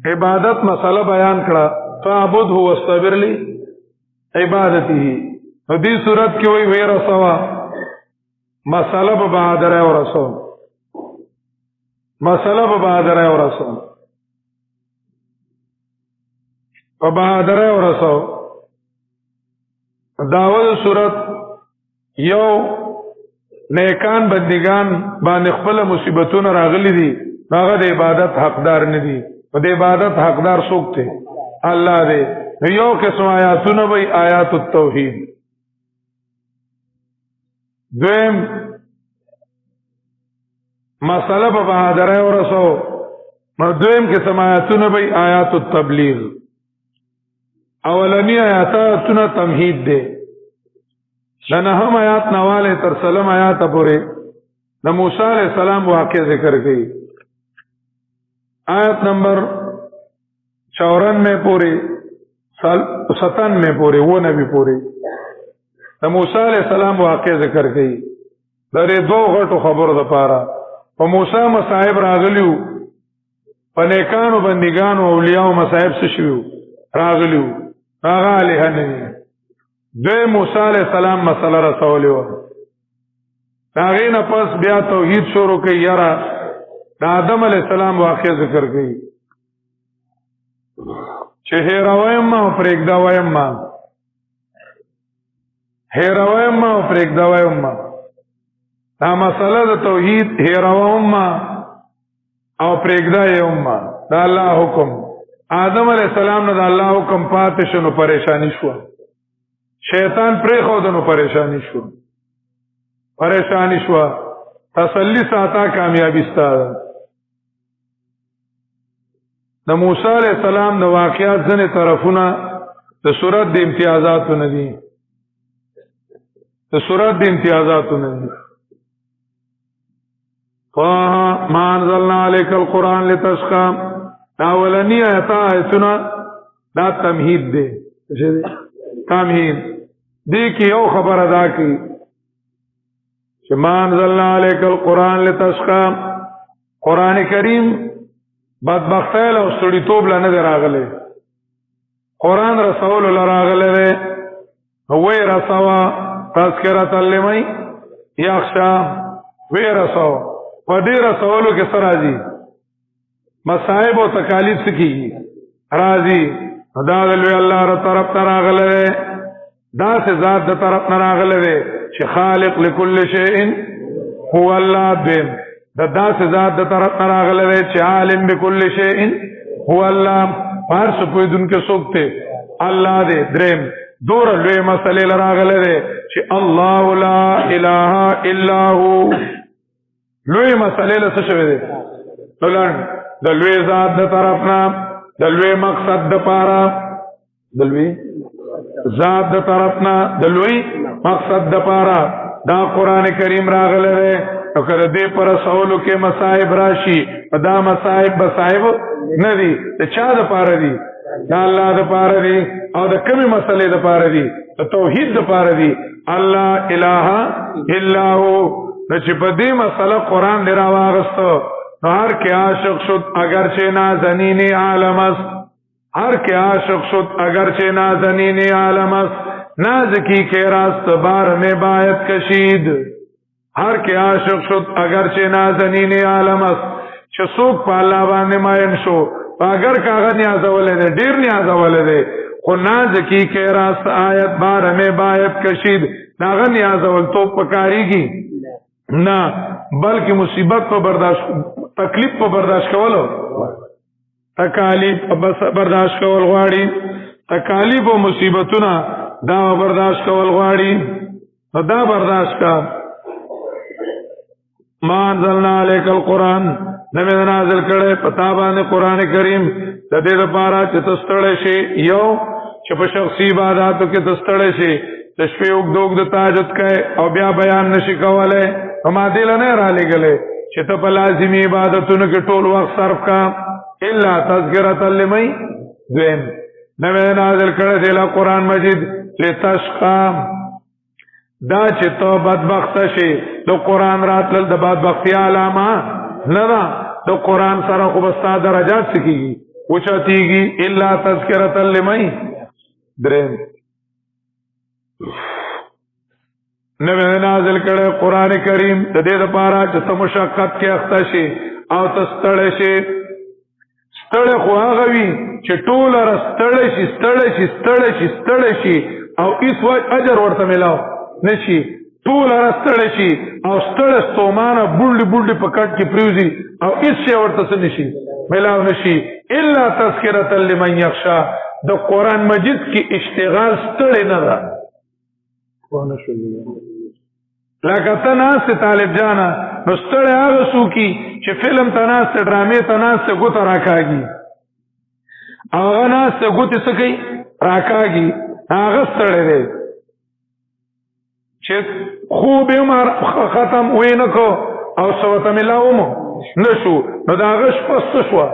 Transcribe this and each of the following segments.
عبادت مسله بیان کړه فعبده واستبر لی عبادته. نو دې صورت کې وی ویرا سوا مسله په بہادر او رسول مسله په بہادر او رسول په بہادر او رسول داول صورت یو نیکان بندگان باندې خپل مصیبتونه راغلي دي هغه د عبادت حقدار نه دي. په د عبادت حقدار څوک دی؟ الله دی. یو قسم آیاتونه وی آیات التوحید. دویم مسله په بہادر او رسول دویم قسم آیاتونه وی آیات التبلیغ. اولنی آیاتونه تمهید دی. لنهم آیات نواله تر سلام آیات پورې د موسی علیہ السلام واقع ذکر کړي. آیت نمبر 94 پورې 97 پورې و نبی پورې د موسی علیہ السلام واقع ذکر کړي. درې دوه غټو خبرو د پاره په موسی مصائب راغلیو په نیکانو بندګانو اولیاء مصائب څه شوو راغلیو هغه له نه دوی موسی علیہ السلام مسله رسولی و. هغې نه پس بیا توحید شروع کوي. یاره د آدم علیہ السلام واقع ذکر کوي چې هیرویم ما او پرېږدویم ما هیرویم ما او پرېږدویم ما. دا مسله د توحید هیرویم ما او پرېږدویم ما دا الله حکم. آدم علیہ السلام نه د الله حکم پاتې شو نو پریشانی شو. شیطان پرې خو دنو پریشانی شو. تسلی ساته کامیابی ستاره. د موسی علیہ السلام د واقعات ځنې طرفونه د صورت د امتیازاتو نه دي. د صورت د امتیازاتو نه دي. ما انزلنا علیک القرآن لتشقى. دا اولنی آیتونه دا تمهید دی. تمهید دی کی یو خبر ادا کی کہ ما انزلنا علیک القرآن لتشقى. قرآن کریم بدبختیل او سړی توب لا نه راغله. قرآن رسول الله راغله هو رسوا تذکرۃ لمن یخشى وی رسو په دې رسولو کې سراجی مصائب او تکالیف سکی راضی دا له الله تر طرف راغله. دا سے ذات د طرف نه راغله چې خالق لكل شیء هو الله. دین دا سے ذات د طرف نه راغله چې عالم بكل شیء هو الله. هر څه په دن کې سوکته الله دې. دریم دور لوی مسئله راغله چې الله لا اله الا هو. لوی مسئله له څه شوی دی؟ ولر د لوی ذات د طرف نه د لوی مقصد د پاره د لوی ذات د طرفنا د لوی مقصد د پاره دا قران کریم راغله نو کړه دې پر رسولو کې مصائب راشي. دا مصائب نه دي د چا د پاره دي؟ دا الله د پاره دي. او د کومې مسلې د پاره دي؟ د توحید د پاره دي. الله اله الا هو. چې په دې مسله قران دی راوغستو نو هر کې عاشق شد اگر چه نازنین عالم است. هر که عاشق شد اگر چه نازنین عالم است. ناز کی که راست بار میں باید کشید. هر که عاشق شد اگر چه نازنین عالم است. چه سوک پا اللہ باندې مائن شو اگر کاغذ نیاز اوله ده دیر نیاز اوله ده خو ناز کی که راست آیت بار میں باید کشید. ناغ نیاز اول تو پکاری کی نا بلکہ مصیبت پا برداشت تکلیف پا برداشت کولو تکالیف برداشت کول غواړي. تکالیف او مصیبتونه دا برداشت کول غواړي. دا برداشت کا. ما انزلنا علیک القرآن نمی نازل کړه پتا باندې قران کریم د دې لپاره چې تستړی شي. یو چې په شخصي عبادتو کې تستړی شي د شپې وګدوګ د تهجد کوي او بیا بیان نشي کولای. ما دې نه را لګلې چې ته په لازمي عبادتونو کې ټول وخت صرف کا الا تذکرۃ لمن. دویم نمی نازل کړه دې قرآن مجید لتشقى. دا چې ته بدبخت شي د قرآن راتل د بدبختی علامه نه ده. د قرآن سره خو بستا درجات سکیږي وچتیږي الا تذکرة لمن درم نبی نازل کړه قران کریم د دې لپاره چې ته مشقت کې اخته شي او تستړی شي. ستړی خو هغه وي چې ټول را ستړی شي او هیڅ اجر ورته ملاو نشي. ټول را ستړی شي او ستړی ستومانه بوډي په کټ کې پریوزي او هیڅ شی ورته څه نشي ملاو نشي. الا تذکرة لمن یخشا د قران مجید کې اشتغال ستړی نه ده. لکه ته ناست طالب جانا نو ستړی هغه څوکي چې فلم ته ناست ډرامې ته ناست ګوته راکاږي او هغه ناست ګوتې څه کوي راکاږي هغه ستړی دی. چې خوب یې ختم وی نه کو او څه ورته میلاو مو نه شو نو د هغه شپه څه شوه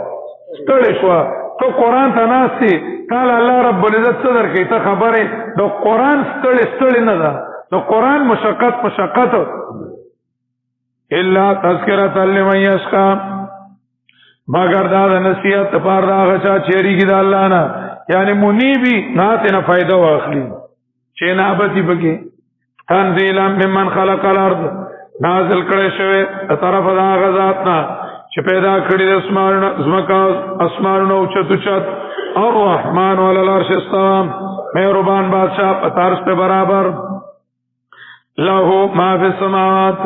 ستړی شوه. ته قرآن ته ناستې تاله الله رب العزت څه درکوي ته خبرې د قرآن ستړی نه ده د قرآن مشقت الا تذکرة لمن یشقا مگر دا د نصیحت لپاره د هغه چا چې یریږي د الله نه یعنی منیبي ناتې نه فایده واخلي چې نابتي پکې. تنزیلا ممن خلق الارض نازل کړی شوی د طرفه د هغه ذات نه چې پیدا کړي د اسمانونه اوچت الرحمن علی العرش استوى مهربان بادشاہ په عرش په برابر. له ما فی السماوات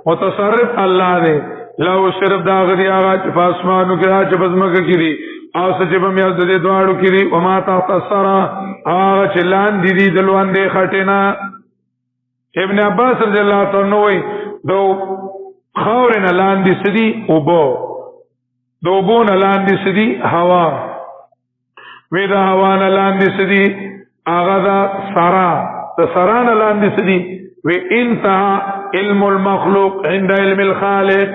متصرف الله دی له صرف دا غدي هغه چې په اسمانو کې چې بزمکه کړي او چې په میاز د دواړو کړي او ما تحت الثرى هغه چې لاندې دي د لوندې خټینا. ابن عباس رضی الله تعالی عنہ وایي دو خاورن لاندې سدي اوبو دوبون لاندې سدي هوا وی دا هوا نه لاندې سدي هغه دا سرا د سرا نه لاندې سدي وی انتهى علم المخلوق عند علم الخالق.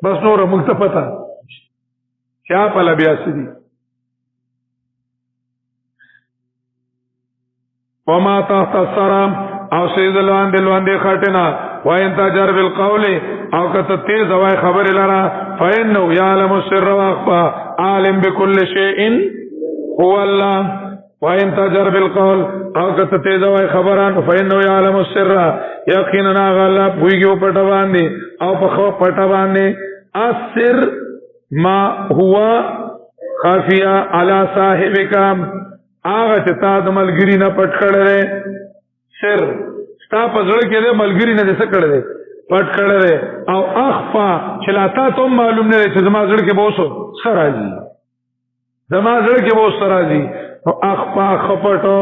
بس نور ملتفتا کیا پلا بیا سدي وما تحت الثرى او سید لواندې خټینا وان تجر بالقول او کته تیز وای خبر لرا فانه يعلم السر واخفى عالم بكل شيء هو الله. وان تجر بالقول او کته تیز وای خبران فانه يعلم السر یقینا الله بوګو پټ باندې او په خو پټ باندې السر ما هو خافیا على صاحبک هغه چې تا د ملګری نه پټ کړل سر ستا په زړه کې د ملګری نه څه کړل پټ کړل او اخفا چې لا تا ته معلوم نه چې زما زړه کې بوسو سراجي زما زړه کې بوسو سراجي او اخفا خپټو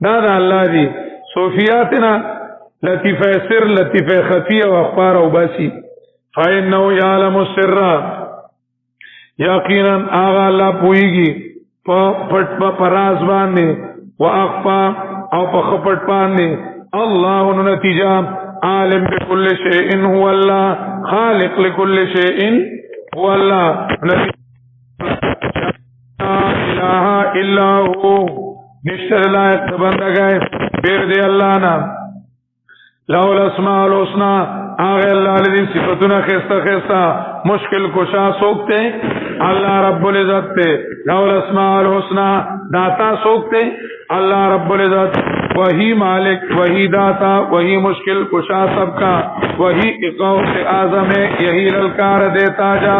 دا د الله دی. صوفیاتنا لطیفه سر لطیفه خفیه او اخبار او باسی. فإنه يعلم السر یقینا هغه الله پويږي په پټ په راز باندې واخفا او په خپټ باندې. الله نتیجه عالم بكل شيء هو الله خالق لكل شيء هو الله لا اله الا هو نشتر لایق بندگاه بیر دی الله نام له الاسماء الحسنى آغا اللہ لذی صفتنا خیستا مشکل کشا سوکتے اللہ رب العزت تے له الاسماء الحسنى داتا سوکتے اللہ رب العزت وہی مالک وہی داتا وہی مشکل کشا سب کا وہی اقوت اعظم ہے یہی للکار دیتا جا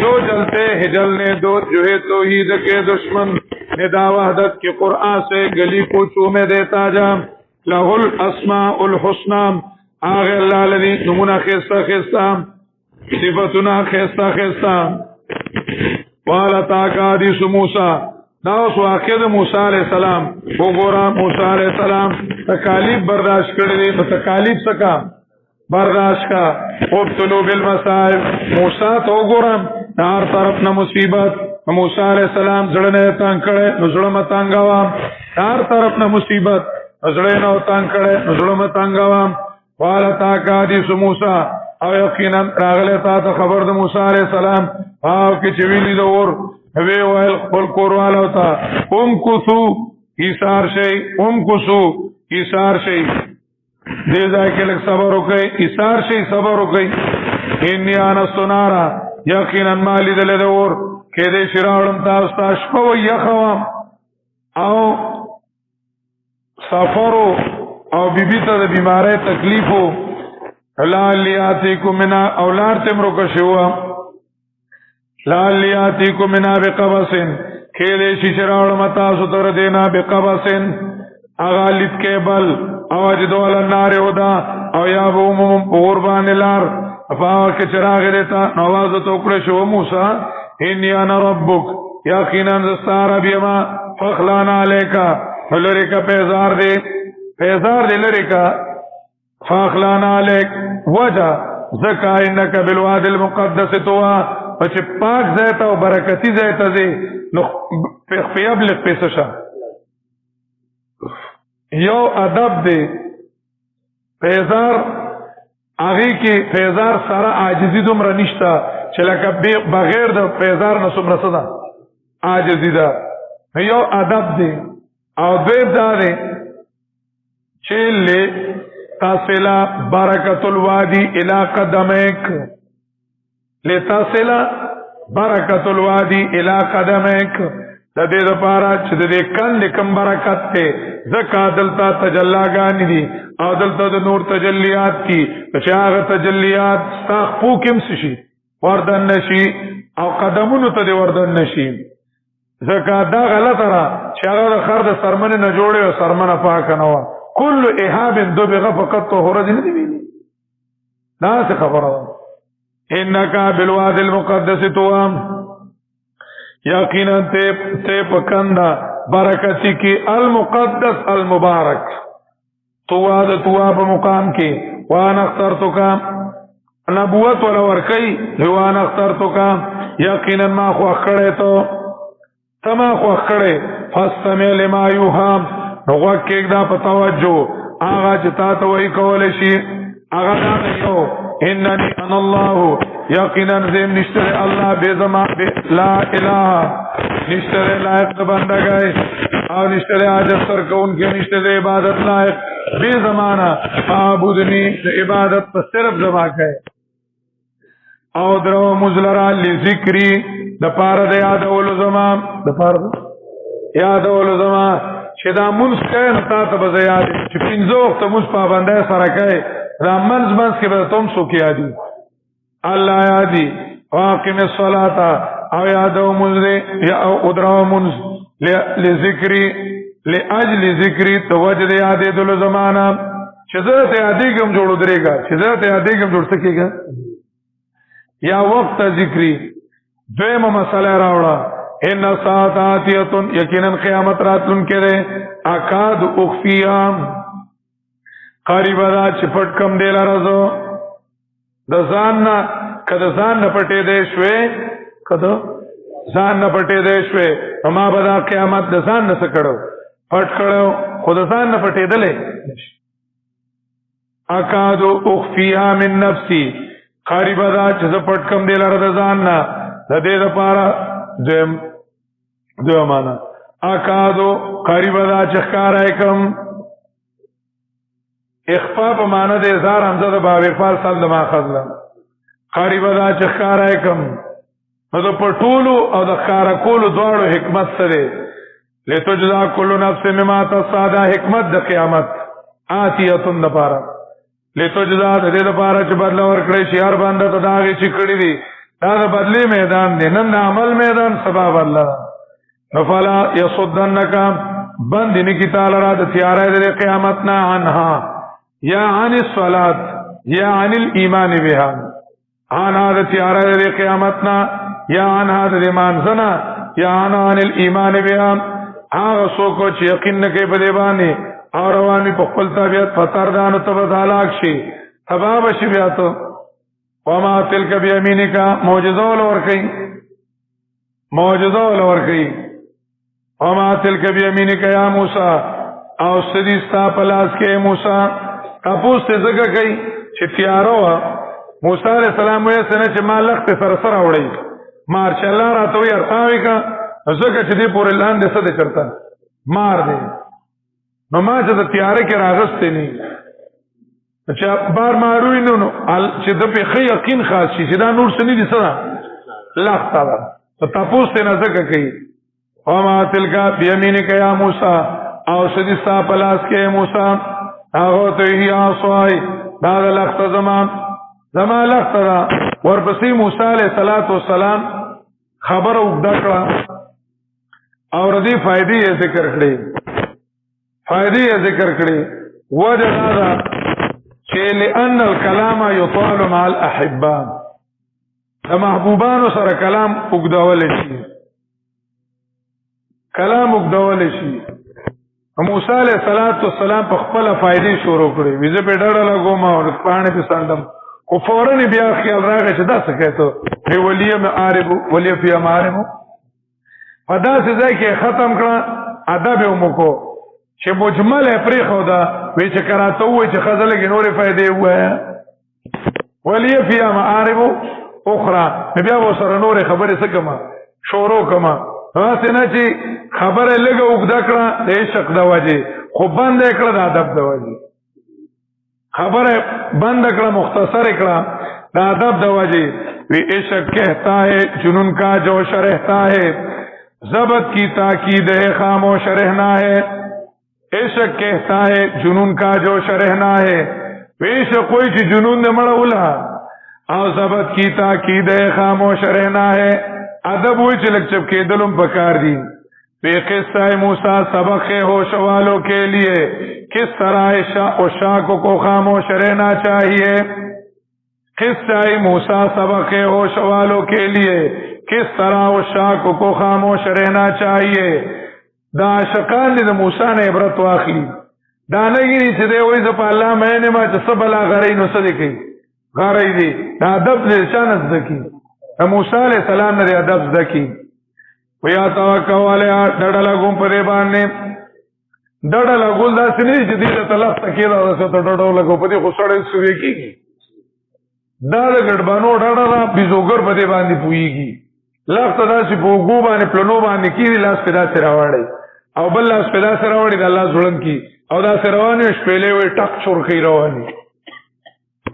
جو جلتے ہیں جلنے دو جو ہے توحید کے دشمن ندا وحدت کے قرآن سے گلی کوچوں میں دیتا جا لہ الاسماء الحسنى آغا اللہ لذی نمونہ خیستا صفتنا خیستا والا تاکا حدیث موسیٰ داوس واقع دا موسیٰ علیہ السلام وہ گورا موسیٰ علیہ السلام تکالیف برداشت کردی تکالیف سکا برداشت کا ابتلو بالمصائب موسیٰ تو گورا ہر طرف نہ مصیبت موسیٰ علیہ السلام زڑنے تانگ کڑے نزڑم تانگاوام ہر طرف نہ مصیبت نزڑے نہ تانگ کڑے نزڑم تانگاوام والا تاکا حدیث موسیٰ او یقینا راغلے تا تا خبر دا موسیٰ علیہ السلام آو کی چویلی دا اور وی ویل خپل کوروالا ہوتا کسو ایسار شئی دیزا کے لگ صبر ہو گئی ایسار شئی صبر ہو گئی انی آنستو نارا یقینا مالی دلے دا اور کې دې شراړم تاسو ته شپه و یخوا او سفرو او بیبی ته د بیماری تکلیفو لالیاتیکم منا اولاد تمرو کشوا لالیاتیکم منا بقبسن کې دې شراړم تاسو تر دینا بقبسن اغالت کې بل او اجدو النار ودا او یا بوم قربان لار افا کې چراغ دیتا نواز تو کړ شو موسی انی انا ربک یقینا زستار بیما فخلانا علیکا لریکا پیزار دے لریکا فخلانا علیک وجہ زکا انکا بالواد المقدس توا وچه پاک زیتا و برکتی زیتا زی پیابلق پیسشا یو ادب دے پیزار آغی کی پیزار سارا عاجزی دومره نشتا چې لکه بغیر د پیزار نه څومره څه ده عاجزي ده یو ادب دی او دویم دا دی چې لتصل برکت الوادي الى قدمك لتصل برکت الوادي الى قدمك د دې لپاره چې د دې کند کم برکت ته زکا دلتا تجلاګان دي او دلته د نور تجلیات کی چې هغه تجلیات ساخ پوکم شي وردن نشي او قدمونو ته وردن نشي زکا دا غلطه را چې هغه خر د سرمنه نه جوړي او سرمنه پاک نه و کل اهاب دبغه فقط طهور دي نه ویلي دا څه خبره ده انک بالواد المقدس توام یقینا ته پکندا برکتی کی المقدس المبارک تواد تواب مقام کی وانا اخترتک نبوت ولا ورکی وانا اخترتک یقینا ما خو خړې ته تما خو خړې فاستمع لما یوهم نو وکیک دا په توجه هغه چې تا ته وی کول شي هغه دا یو انني انا الله یقینا زم نشتره الله بے زما لا الہ نشتره لائق بندگی او نشتره عاجز سر کون کے نشتره عبادت لائق بے زمانہ معبودنی عبادت پر صرف زما کہے او درو مزلرا لذکری دپار دا یاد اولو زمان دپار دا یاد اولو زمان چه دا منس کئی نتا تا بزا یادی چه پینزو وقت منس پابنده سرکای دا منز که بزا تم سو کی یادی اللہ یادی واقم الصلاة او یادو منزی یا او ادراو منز لذکری لأجل ذکری توجد یادی دلو زمانا چه زرت یادی کم جوڑو درے گا چه زرت یادی کم جوڑ سکے گا یا وقت ذکری دویم مسئلہ راوڑا ان ساعت آتیتن یقینا قیامت راتلن کے دے اکاد اخفیام قریب دا چپٹ کم دیل رزو دا زاننا کدا زان نپٹے دے شوے کدا زان نپٹے دے شوے وما بدا قیامت دا زان نسکڑو پٹ کڑو خود زان نپٹے دلے اکاد اخفیام من نفسی قریب دا چیز پٹ کم دیل رزاننا دا دے دا پارا دو مانا اکادو قریب دا چخکار ایکم اخفا پا مانا دے زار حمزہ دا باب اقفال سال دا ماخذ لم قریب دا چخکار ایکم نو دا پٹولو او دا خارکولو دوارو حکمت سدے لیتو جدا کلو نفس مما تصادا حکمت دا قیامت آتیتن دا پارا لیتو جدا دا دے دا پارا چھ بدلا ورکڑی شیار باندہ تا داغی چکڑی دی دا بدلی میدان دی نن عمل میدان سباب اللہ نفلا یصدنکا بند نکی تعالی دا تیارہ دے قیامتنا عنہا یا عن الصلاة یا عن الایمان بها عنہا دا تیارہ دے قیامتنا یا عنہا دا مانزنا یا عنہا عن الایمان بها آغا سوکو چی یقین نکی بدیبانی اور روانی پخپل طبیعت فتردانو تبت حلاک شی تباب شی بیاتو وما تلک بیامینی کا موجزہ ولور کئی وما تلک بیامینی کا یا موسیٰ او صدیستا پلاس کے موسیٰ تپوس تے زگا کئی چھ تیارو موسیٰ علیہ السلام وی سنے چھ ما لخت سرسر اوڑی مار چھ اللہ راتوی ارتاوی کا زگا چھ دی پور اللہ دے صدے کرتا مار دے نو ما چھ دا تیارے کے راغستے نہیں چه بار ماروی نو چه دا پی خی یقین خاص شی چه دا نور سنی دی صدا لخت آبا تو تپوس تے نزکا کئی وما تلکا بیمینک یا موسیٰ او سدستا پلاس کے موسیٰ آغو تو ہی آسوائی دادا لخت زمان لخت دا ورپسی موسیٰ علیہ السلام خبر اگدکڑا اور دی فائدی ذکر کری وجہ دادا کہ لئن الکلام یطال مع الاحبان دا محبوبانو سر کلام اگدول شي موسیٰ علیہ السلام په خپل فائدې شروع کړې ویزه په ډډه لګوم او پاڼې په سندم او فورن بیا خیال راغی چې دا څه کوي هی ولیم عارب ولی فی معارب په داسې ځای کې ختم کړه ادب یې ومکو چې مجمل پرې خو دا وی چې کراته وای چې خزل کې نورې فائدې وای ولی فی معارب اخرى بیا وسره نورې خبرې څه کما شروع کما واسه نه چې خبره لګه وګدا کړه د عشق د وجه خو بند کړه د ادب د وجه خبره بند کړه مختصر کړه د ادب د وجه وی عشق کہتا ہے جنون کا جوش رہتا ہے ضبط کی تاکید ہے خاموش رہنا ہے عشق کہتا ہے جنون کا جوش رہنا ہے عشق کوئی چې جنون نے مړه ولا او ضبط کی تاکید ہے خاموش رہنا ہے ادب وی چې لک چپ کېدلم پکار دي بے قصہ موسیٰ سبق ہے ہوش والوں کے لیے کس طرح عشاقوں کو خاموش رہنا چاہیے قصہ موسیٰ سبق ہے ہوش والوں کے لیے کس طرح عشاقوں کو خاموش رہنا چاہیے دا عاشقان دي د موسی نه عبرت واخلي دا نه یی چې دی وای ز په الله مې ما چې سبلا غړې نو څه دي کوي غړې دي دا ادب دې شانت دکی موسی علیہ السلام نے ادب زکی ویا توکل علی ډډه لګوم په دې باندې ډډه لګول دا سني چې دې ته لفظ کېدا وسه ته ډډه لګو په دې خوشاله سوي کیږي دا د ګډبانو ډډه دا بيزوګر په دې باندې پويږي لفظ دا چې په وګو باندې پلنو باندې کیږي لاس پیدا سره راوړي او بل لاس پیدا سره راوړي د الله ظلم کی او دا سره روانه شپېلې وي ټک چور کوي رواني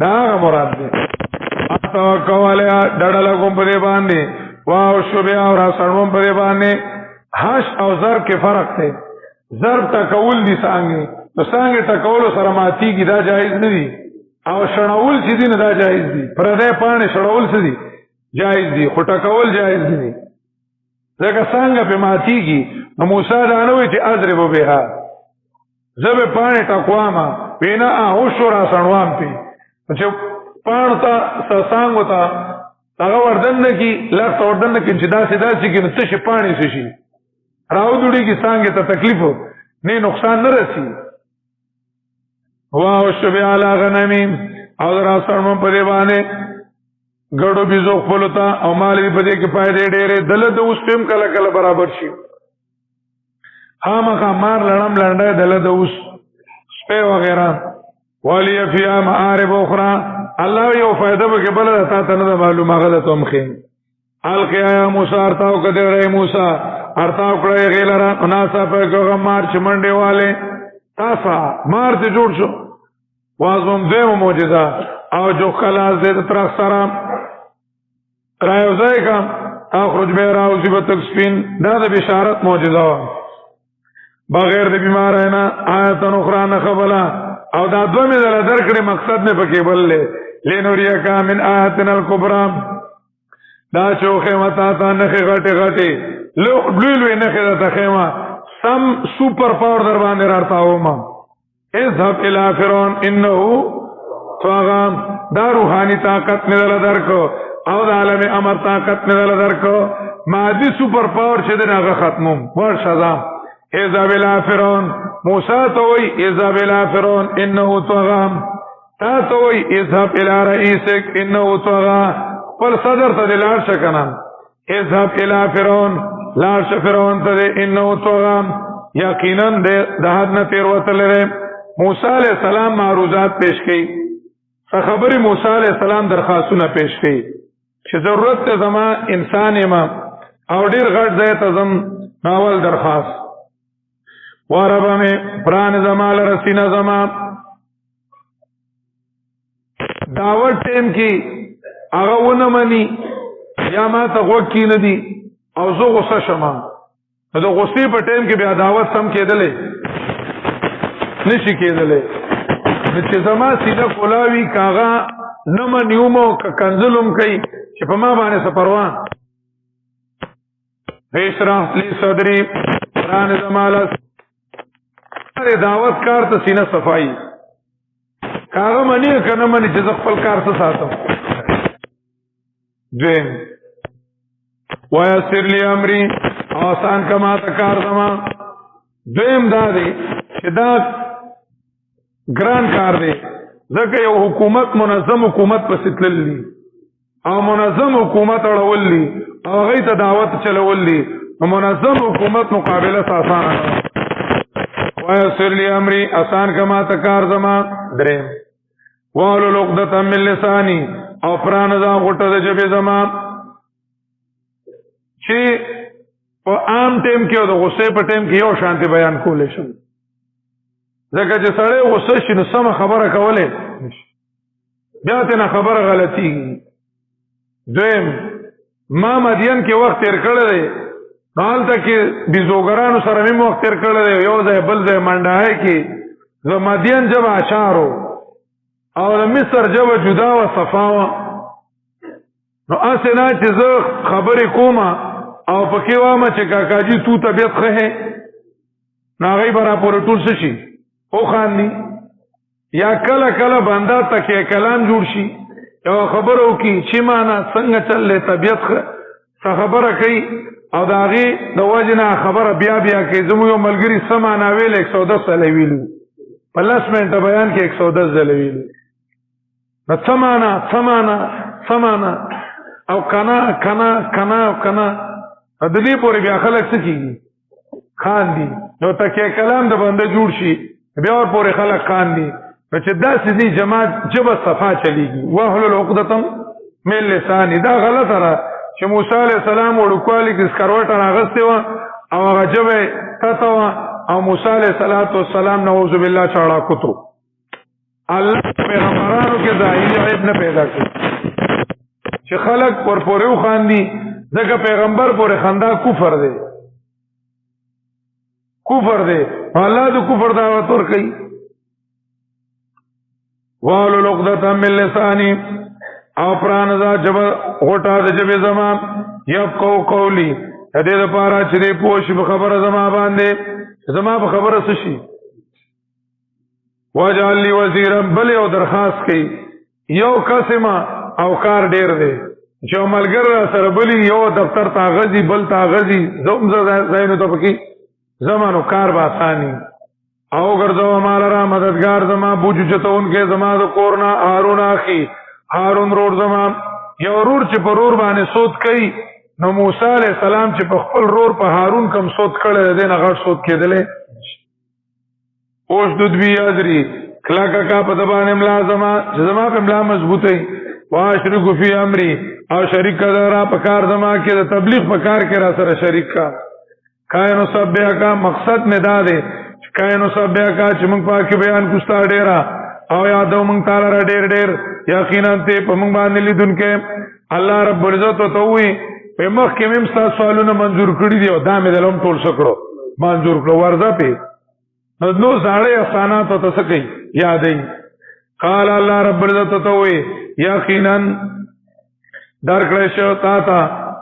دا مراد ده توکل علی ډډه لګوم په دې باندې واو شوبیا او را سړوم په دې باندې حش او ضرب کې فرق دی ضرب تکول دي څنګه نو څنګه تکول سره ماتی کی دا جایز نه دي او شړول چې دي نه دا جایز دي پر دې پانه شړول څه دي جایز دي خو تکول جایز دي ځکه څنګه په ماتی کی نو موسی دا نه وی چې اضرب بها زب پانه ټکواما وینا او شورا سړوام پی چې پان تا سانګو تا هغه وردن کی لاس وردن کی چې دا سیدا چې کې نو څه پانی شي راو دوړي کی څنګه ته تکلیف نه نقصان نه رسی وا او شبع علی غنمی او را سرم په دی باندې ګړو بيزو خپلتا او مال په دې کې پایدې ډېرې دله د اوس پم کله کله برابر شي خامخا مار لړم لړنده دله د اوس سپه وغیرہ والی فی معارب اخرى الله یو فائدہ به کې بل تا ته نه معلومه غلط هم خین القیا موسی ارتاو کده رہے موسی ارتاو کړه غیلرا اناسا په کوغه مار چمنډه والے تاسا مار ته جوړ شو وازم دې معجزه او جو خلاص دې تر سره راوځي کا اخرج به راوځي په تکسپین دا د بشارت معجزه بغیر د بیمار نه آیت اخرى نه خبلا او دا دو می دل درکڑی مقصد نے پکی بللے لینوریا من آیتنا الکبرى دا چوخی متاتا نخی غٹی غٹی لوی نخی دا تخیما سم سوپر پاور در باندې رارتاو ما اذهب الى فرعون انه طغى دا روحانی طاقت می دل درکو او دا عالم امر طاقت می دل درکو مادی سوپر پاور چه دن آغا ختموم ور شزام اذهب الى فرعون موسی توي اذهب الى فرعون انه طغى تا توي اذهب الى رئيسك انه طغى پر صدر ته لار شکنا اذهب الى فرعون لار فرعون ته انه طغى یقینا د حد نه تیر وتلره موسی علیہ السلام معروضات پیش کړي خبر موسی علیہ السلام درخواستونه پیش کړي چې ضرورت ته زما انسان ما او ډیر غټ ځای ته زم ناول درخواست واربا میں پران زمال رسینا زمان دعوت ٹیم کی اغاونا منی یا ما تا غوکی ندی او زه غصه شمه نو د غصې په ټیم کې بیا دعوت سم کېدلی نشي کېدلی نو چې زما سینه کولاوي کاغه نه منیومو که کنزلم کوي چې په ما باندې څه پروا اشرح لی صدری قرآن زمالس دعوت کار ته سینه صفائی کاغه منی که نه منی چې زه خپل کار څه ساتم دویم ویسر لی امری آسان کما تا کار زما دویم دا دی چې دا ګران کار دی ځکه یو حکومت منظم حکومت پسې تللی او منظم حکومت اړولی او هغې ته دعوت چلولی منظم حکومت مقابله آسانه ویسر لی امری آسان کما تا کار زما دریم واحلل عقدة من لسانی او پرانځه غټه د ژبې زما چې په عام ټیم کې او د غصې په ټیم کې یو شانتي بیان کولی شم ځکه چې سړی غصه شي نو سمه خبره کولی بیا ترې خبره غلطېږي دویم ما مدین کې وخت تېر کړی دی نو هلته کې بیزوګرانو سره مې وخت تېر کړی دی یو ځای بل ځای منډاهی کې د مدین ژبه اشعارو او د مصر ژبه جدا وه صفا وه نو هسې نه چې زه خبرې کومه او پکې وامه چې کاکاجي تو طبیعت ښه ہے نو هغوی به راپورې ټول څه شي وخاندي یا کله کله بنده تکیه کلام جوړ شي یو خبره وکړي چې معنا څنګه چل دی طبیعت څه خبره کوي او د هغې د وجې نه خبره بیا بیا کوي زموږ یو ملګري څه معنا ویل 110 ځله ویلي په 10 منټه بیان کې 110 ځله ویلي نو څه معنا او کنا د دې پورې بیا خلک څه کېږي خاندي نو تکیه کلام د بنده جوړ شي بیا ور پورې خلک خاندي نو چې داسې دي جماعت ژبه صفا چلیږي واحلل عقدة من لساني دا غلطه ده چې موسی علیه السلام وړوکوالي کې سکروټه راغستې وه او هغه ژبه تته وه او موسی علیه السلام نعوذ بالله چاړه کوتو الله پیغمبرانو کې ظاهري عیب نه پیدا کړي چې خلک ورپورې وخاندي ځکه پیغمبر پورې خندا کفر دی الله د کفر دعوت ورکوي واحلل عقدة من لساني او پرانځه ژبه غوټه د ژبې زما یفقهوا قولي د دې لپاره چې دی پوه شي په خبره زما باندې زما په خبره څه شي واجعل لي وزیرا بل یو درخواست کوي یو قسمه او کار ډیر دی چې یو ملګری را سره بلی یو دفتر ته غځي بل ته غځي زوم ځایونو ته پکې زمانو کار به اساني او ګرځو مال را مددگار زما بوجو چتون کې زما د کورنا هارون اخي هارون رور زما یو رور چې په رور باندې سود کوي نو موسی عليه السلام چې په خپل رور په هارون کم سود کړي دی نه غټ سود کېدلې اوس دود بي ازري کلا کا په دبان املا زما چې زما په املا مضبوطه واشرک فی امری او شریک کړه په کار زما کې د تبلیغ په کار کې را سره شریک کا کاینو سبیا کا مقصد نه دا دی کاینو سبیا کا چې موږ پاکي بیان کوستا ډیرا او یادو موږ تعالی را ډیر یقینا ته په موږ باندې لیدونکې الله رب العزت ته وی په مخ کې مم تاسو سوالونه منظور کړی دی او دا مې دلم ټول سکړو منظور کړو ورځه په نو زاړه اسانات ته څه کوي یادې قال الله رب العزت ته وی یقینا درکړې شو تا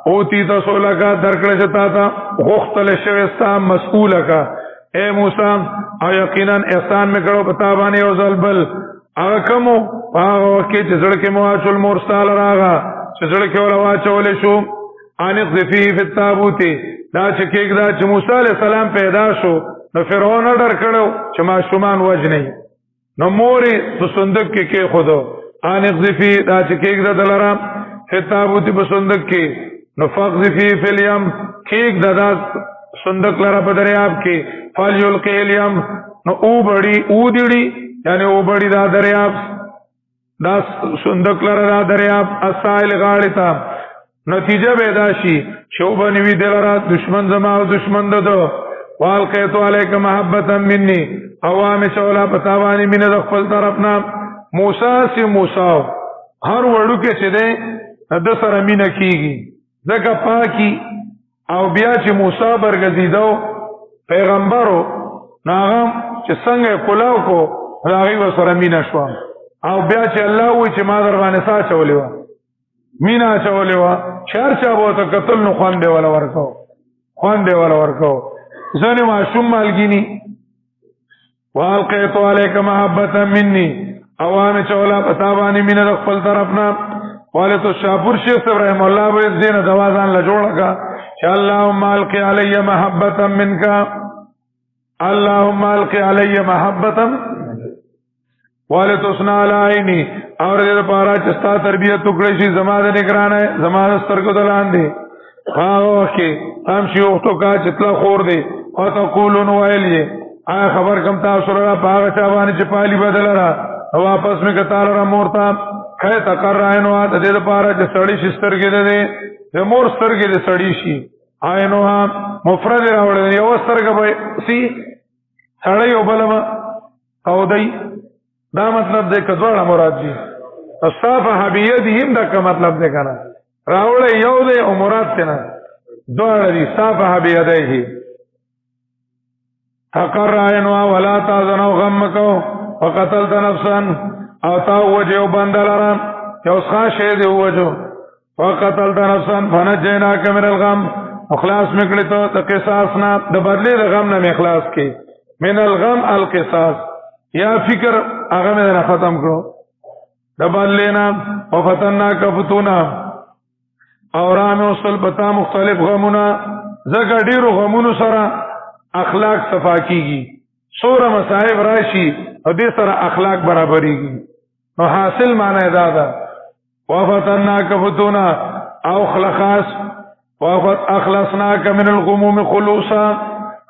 اوتی تاسو لگا درکړې شو تا غختل شوی ستا مسئوله کا اے موسی او یقینا احسان می کړو پتا باندې او زلبل هغه کومو هغه وخت چې زړه مو اچول مرسال راغا چې زړه کې ولا واچول شو انق ذفی فی التابوت دا چې کېږي دا چې موسی علیہ السلام پیدا شو نو فرعون ډر کړو چې ماشومان وجنی نو مورې په صندوق کې خودو انق ذفی دا چې کېږي دا دلرا فی التابوت په صندوق کې نو فق ذفی فی الیم کېږي دا صندوق لرا په دریاب کې فالیلقی الیم نو او دیڑی یعنی او بڑی دا دریاب دا صندوق لرا دا دریاب اسائل غاڑی تا نتیجه بیداشی شو بنوی دلرا دشمن زما و دشمن دو والقیتو علیک محبتا منی عوام شولا پتاوانی من دخفل طرفنا موسیٰ سی موسیٰ ہر وڑو کے چدے دسر امین کیگی زکا پاکی او بیا چې موسی برګزیدو پیغمبرو ناغم چې څنګه کلاو کو راغي وسره مینا شو او بیا چې الله وی چې ما در باندې سا چولې و مینا چولې و چرچا بو ته قتل نو خوان دی ولا ورکو ځنه ما شوم مالګینی والقیت علیک محبتا مني اوان چولا پتا باندې مینا خپل طرفنا والد شاپور شیخ ابراهیم الله به دین دوازان لا جوړه چې اللهم القی علی محبتا منک اللهم القی علی محبتا والد اسنا علی اور دې لپاره چې ستا تربیت وکړې شي زماده نگرانه زماده سترګو دلان دي خاو کې هم شي او تو کا چتلا خور دي او تقولون ویلی خبر کم تاسو را پاغه چا باندې چې پالی بدل را واپس می کتال را مورتا خې تقرعینو د دې لپاره چې سړی شسترګې ده د مور سترګې د سړی شي عینو مفرد راوړل یو سترګې به سي سړی او بلما او دای دا مطلب دې کډوړه مراد دي صافه بيدهم دا کا مطلب دې کنه راوړل یو دې او مراد ته نه دوړ دي صافه بيديه تقرعینو ولا تازنو غمکو وقتلت نفسا او تا وجه بندلرا یو خاشه دی وجه وقتلت نفسا فنجیناک من الغم اخلاص میکړی ته د قصاص نه د بدلی د غم نه اخلاص کی من الغم القصاص یا فکر هغه نه ختم کړو د بدلی نه او فتنا کفتونا او رام وصل پتا مختلف غمونه زګ ډیرو غمونو سره اخلاق صفا کیږي سوره مصائب راشي او دې سره اخلاق برابرېږي نو حاصل معنی دا ده وفتناک فتونا او خلخاص وفت اخلصناک من الغموم خلوصا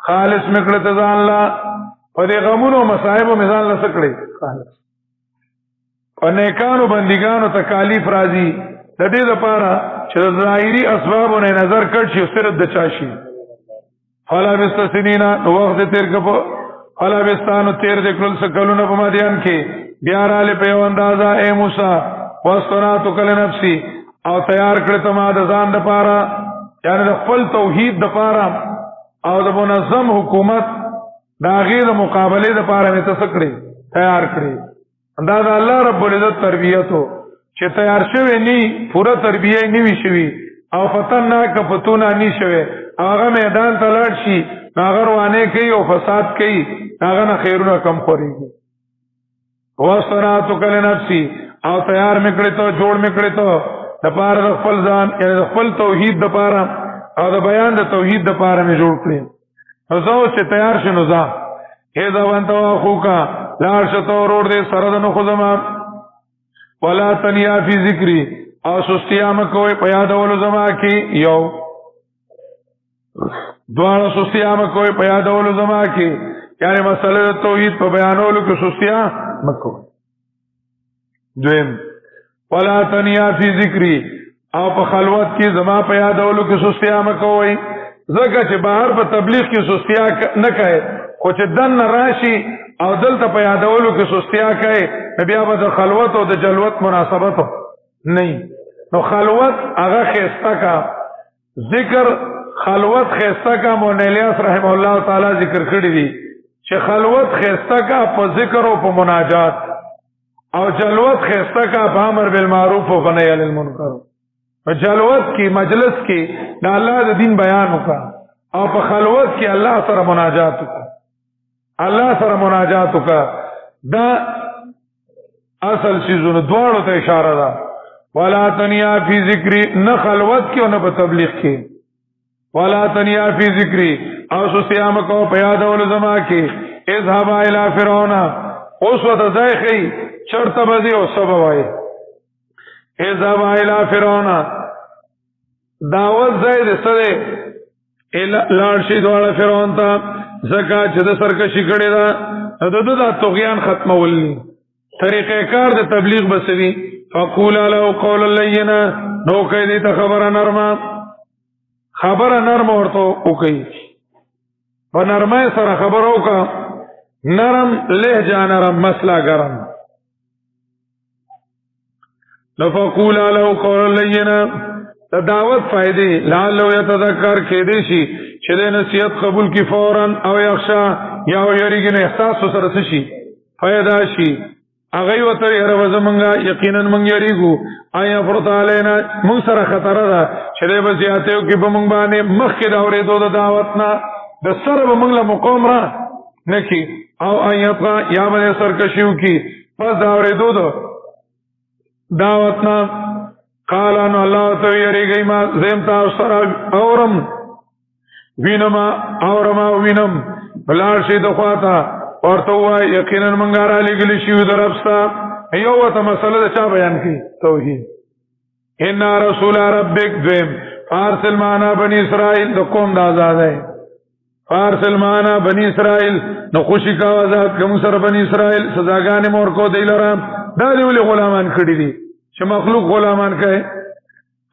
خالص مکړه ته ځان لا او دې غمونو مصائب مزان لا سکړي خالص او نیکانو بندګانو تکالیف راځي د دې لپاره چې ظاهري اسبابونه نظر کړ شي صرف د چاشي فلا بستسنینا نو وقت تیر کپو فلا بستانو تیر دکلل سکلون پا مدین کی بیارالی پیو اندازا اے موسیٰ وستناتو کل نفسی او تیار کرتا ما دزان دا پارا یعنی دا خپل توحید دا پارا او دا منظم حکومت دا غیر مقابله دا پارا میں تسکڑی تیار کری اندازا اللہ رب العزت تربیتو چه تیار شوی نی پورا تربیه نیوی شوی او فتن نا کفتونا نی شوی هغه میدان ته لاړ شي هغه روانه کوي او فساد کوي هغه نه خیرونه کم خوريږي واسراتو کله نفسي او تیار میکړی ته جوړ میکړی ته د پاره د خپل ځان یعنی د خپل توحید د پاره او د بیان د توحید د پاره می جوړ کړی نو زه چې تیار شنو ځه هي دا وانته خو کا لاړ شته ورور دې سره د نو خو زما ولا تنیا فی ذکری او سستیام کوئی پیادولو زما کی یو دوارا سستیام کوئی پیادولو زما کی یعنی مسئلہ توحید پا بیانولو کی سستیام مکو دویم ولا تنیا فی ذکری او پا خلوت کی زما پیادولو کی سستیام کوئی زکا چه باہر پا تبلیغ کی سستیام نکے خوچ دن راشی او دل تا پیادولو کی سستیام کئے نبی آبا دا خلوت او دا جلوت مناسبتو نہیں نو خلوت اغا خیستا کا ذکر خلوت خیستا کا مولانا الیاس رحمہ اللہ تعالی ذکر کړی دی چې خلوت خیستا کا په ذکر او په مناجات او جلوت خیستا کا په امر بالمعروف او نهی عن المنکر په جلوت کی مجلس کی د الله د دین بیان وکا او په خلوت کی الله سره مناجات وکا الله سره مناجات وکا دا اصل چیزونه دواړو ته اشاره ده ولا تنیا فی ذکری نه خلوت کی او نه په تبلیغ کی ولا تنیا فی ذکری او سیام کو پیادول زما کی اذهب الى فرعون اوس وته ځای چرته بزی او سبب وای اذهب الى فرعون دعوت زید سره لاړ شي دواړه فرعون ته زکه چې د سرکشي کړي دا د توغیان ختمول طریقې کار د تبلیغ بسوي فقول له قول لینا نو کوي دې ته خبره نرم ورته وکي په نرمه سره خبرو کا نرم لهجه نرم مسلا ګرم لو فقول له قول لینا دا دعوت فائدې لعلو یتذکر کېدې شي چې د نصیحت قبول کی فورا او یخشا یا یریږي نه احساس سره شي فائدہ شي هغه وته هر وزمنګا یقینا مونږ یریګو آیا فرت علینا مونږ سره خطر ده چې د بزیاتو کې به مونږ باندې مخکې دا اورېدو د دعوت نه د سره به مونږ له مقام را نکی او ایتقا یا باندې سرکشیو کی پس دا اورېدو د دعوت نه قال ان الله تو یریږي ما زم تاسو سره اورم وینما اورما وینم بلار شي د خواته ورته وای یقینا مونږه را لګلی شو درپستا یو ته مسله چا بیان کی توحید ان رسول ربک ذم فارسل معنا بنی اسرائیل د قوم د آزاد ہے فارسل معنا بنی اسرائیل نو خوشی کا آزاد کوم سره بنی اسرائیل سزاګانې مور کو دی لرم دا دی غلامان کړی دي چې مخلوق غلامان کوي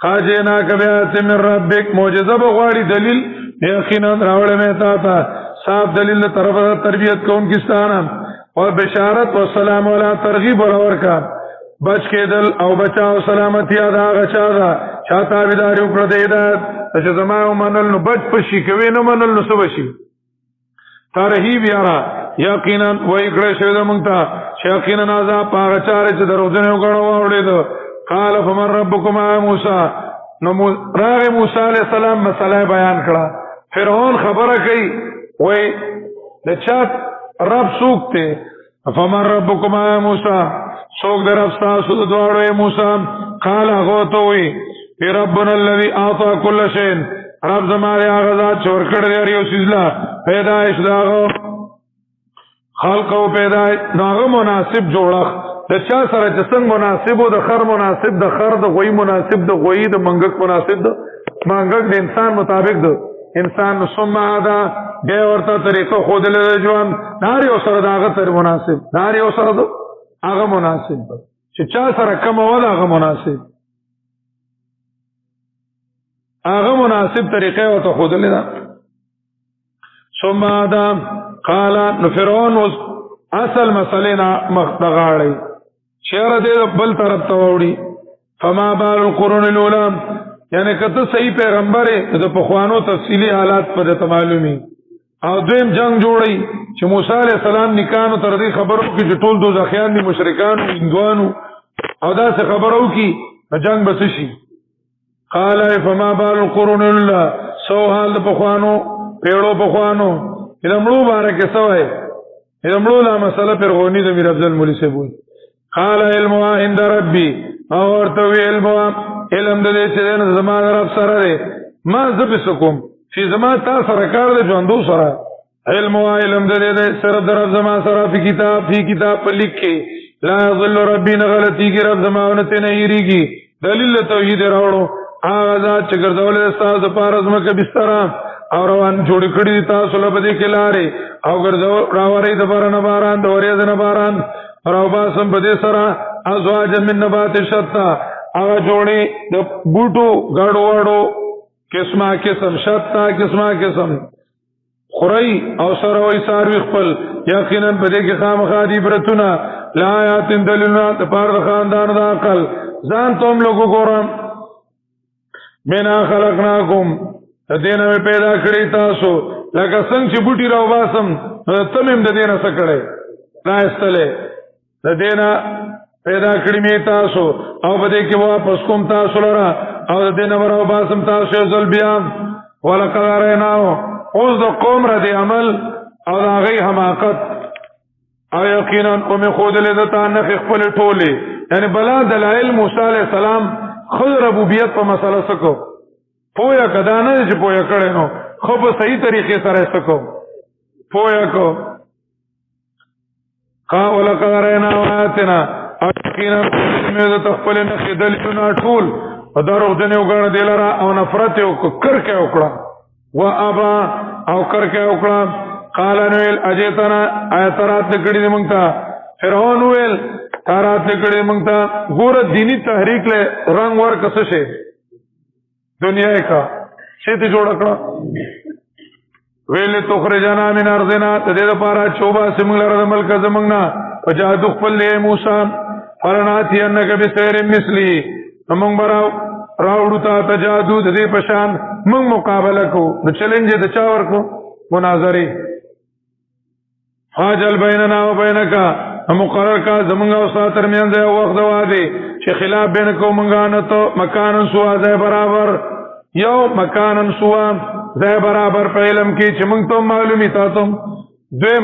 خاجینا کبیات من ربک معجزه بغواړي دلیل یقینا راوړې مې تا صاحب دلیل طرف تربیت کون کستانم اور بشارت و سلام علی ترغیب اور کا بچ کے دل او بچاو سلامتی ادا غچا دا چاہتا بیداری اوپر دیدات اچھا زمان منل نو بچ پشی کوي نو منل نو سبشی ترہیب یارا یقینا وای کړه شه د مونږ یقینا عذاب پاغه چاره چې دروځنه وګړو اورید قال فمن ربكما موسی نو راغ موسی علیہ السلام مسئله بیان کړه فرعون خبره کوي وای د چات رب سوکته فمن ربكما موسی سوک در افسا سود دوارو موسی قال غوتوی فی ربنا الذي اعطى كل شيء رب زماره آغازات چور کړی دی یو سیزلا پیدائش داغو خلق او پیدائش ناغه مناسب جوړخ د چا سره چې څنګه مناسب او د خر مناسب د خر د غوی مناسب د غوی د منګک مناسب د منګک د انسان مطابق د انسان ثم هذا به ورته طریقه خود له ژوند داري او سره داغه تر مناسب داري او سره هغه مناسب چې چا سره کوم ولا هغه مناسب هغه مناسب طریقه او ته خود له ثم هذا قال فرعون اصل مسلنا مخدغاړي شعر دې بل طرف ته وړي فما بال القرون الاولى یعنی کته صحیح پیغمبر د پخوانو تفصیلی حالات پر ته معلومي او دویم جنگ جوړي چې موسی عليه السلام نکانو تر دې خبرو کې چې ټول دوزخیان دي مشرکان او هندوانو او دا څه خبرو کې جنگ بس شي قال فما بال القرون الاولى سو حال د پخوانو پیړو پخوانو علمړو بارکه سوای علمړو لا مسله پرغونی د میر افضل مولوی سے وای قال علم عند ربي اور تو علم علم د دې چې د زمان رب سره دی ما زب سکم چې زما تا سره کار دی ژوندو سره علم علم د دې سره در زما سره په کتاب په لیک کې لا ظل ربي غلطي کې رب زمانه ته نه یریږي دلیل توحید راوړو هغه ذات چې ګرځول استاد د پارزمه کې بستر او روان جوړ کړی تاسو له بده کې لارې او ګرځو راوړې د باران باران د ورې د باران راو باسم بده سره ازواج من نبات شتا هغه جوړې د بوټو غړو وړو قسمه قسم شتا قسمه قسم خوري او سره وي ساروي خپل یقینا بده کې خامخادي برتونه لا آیات دلیلنا د پاره خاندان د عقل ځان تم لوګو ګورم مینا خلقناکم دینه پیدا کړی تاسو لکه څنګه چې بوټي راو باسم تمم د دینه سکړې راستلې د دینه پیدا کړی می تاسو او بده کې واپس کوم تاسو لرا او د دینه راو باسم تاسو ځل بیا ولقد ریناو اوس د قوم را دی عمل او هغه حماقت او یقینا قوم خود له دتا نه خپل ټوله یعنی بلا دلائل موسی علیہ السلام خود ربوبیت په مسله سکو پویا کدانه چې پویا کړي نو خو په صحیح طریقې سره سکو پویا کو قال قرنا واتنا اكينا مې د خپل نه خدلونه ټول او درو ځنه وګڼه دلرا او نفرت او کرکه وکړه وا ابا او کرکه وکړه قال نویل اجیتنا ایترات نکړي موږ ته فرعون ویل تارات نکړي موږ ته ګور دینی تحریک له رنگ ور کس شي دنیا کا شته جوړ کړه ویل تو خرجنا من ارضنا ته د پارا چوبا سیملر د ملک زمنګنا فجادو خپل موسی فرناتی انک بسیر مثلی موږ براو راوړو تا تجادو د دې پشان موږ مقابله کو نو چیلنج د چا ورکو مناظره حاجل بیننا و بینکا مقرر کا زمونږ او ستا ترمنځ یو وخت د وعده چې خلاف بین کو مونږه نه تو مکان سوا ځای برابر یو مکان سوا ځای برابر په علم کې چې مونږ ته معلومي تاسو دوی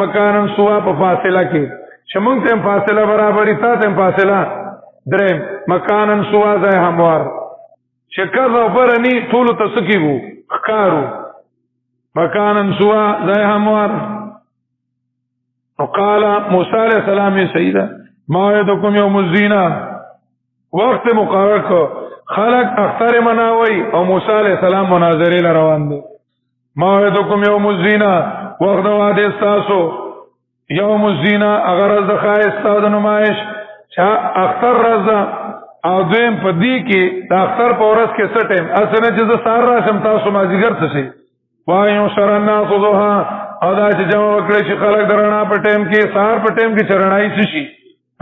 مکان سوا په فاصله کې چې مونږ ته فاصله برابرې تاسو ته فاصله درې مکان سوا ځای هموار چې کله ورني ټول تسکیو ښکارو مکان سوا ځای هموار وقال موسی علیہ السلام سیدا موعدکم یوم الزینہ وقت مقرر کو خلق اختر مناوی او موسی علیہ السلام مناظره لروان دي موعدکم یوم الزینہ وقت وعده استاسو یوم الزینہ اگر از خایست د نمائش چا اختر رضا او دویم پدی کې د اختر په ورځ کې سټیم اسنه چې سار راشم تاسو مازیګر څه شي وایو شرنا صدوها او دا چې جمع وکړي چې خلک درنا په ټیم کې سهار په ټیم کې چرنای شي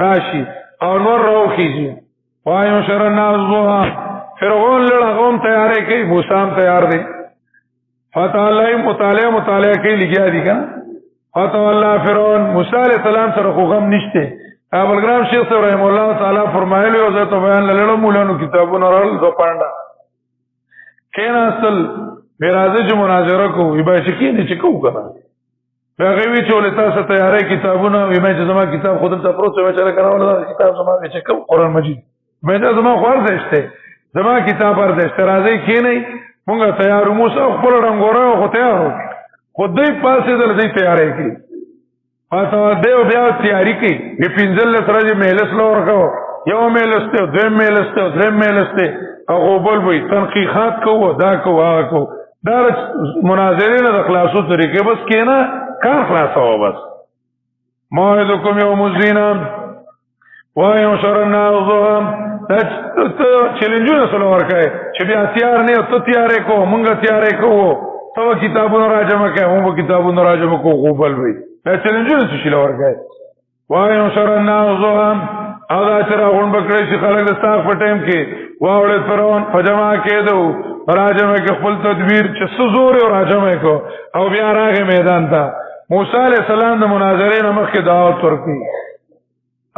راشي او نور راوخیږي وایو شرنا الضحى فرعون لړغوم تیارې کوي موسی هم تیار دی فتح الله مطالعه کوي لګیا دي کا فتح الله فرعون موسی علیہ السلام سره خو غم نشته ابوالکرام شیخ صاحب رحم الله تعالی فرمایلی او زه ته بیان لړلو مولانو کتابونه رال دو پاندا کینا اصل میراځي چې مناظره کو وي به شي نه چې کو کنه هغه وی چې ولې تاسو تیارې کتابونه وي مې چې زما کتاب خودم ته پروسه وچره کراوله کتاب زما چې کوم قرآن مجید مې ته زما خور دشته زما کتاب ورته راځي کې نه مونږه تیار موسی خپل رنګوره خو تیارو خدای پاسه دې تیارې کی پاتو دیو بیا تیاری کی په پنځل سره دې مهلس لور کو یو مهلسته دوه مهلسته درې مهلسته او بل وي تنقیحات کو دا کو هغه کو دا مناظرین د خلاصو طریقې بس کینا کار خلاصو بس موعدکم یوم الزینہ وایو شرنا الضحى چیلنجونه سره ورکای چې بیا تیار نه ته تیارې کو مونږه تیارې کو تو کتابونه راجمه کوي مونږ کتابونه راجمه کو غوبل وي دا چیلنجونه څه لورکای وایو شرنا الضحى او دا چې راغون بکړی چې خلک د ساق په ټیم کې واوړې فرعون په جمع کېدو راجمه کې خپل تدبیر چې څه زور او راجمه کو او بیا راغی میدان ته موسی علیہ السلام د مناظرې نه مخکې دعوت ورکړي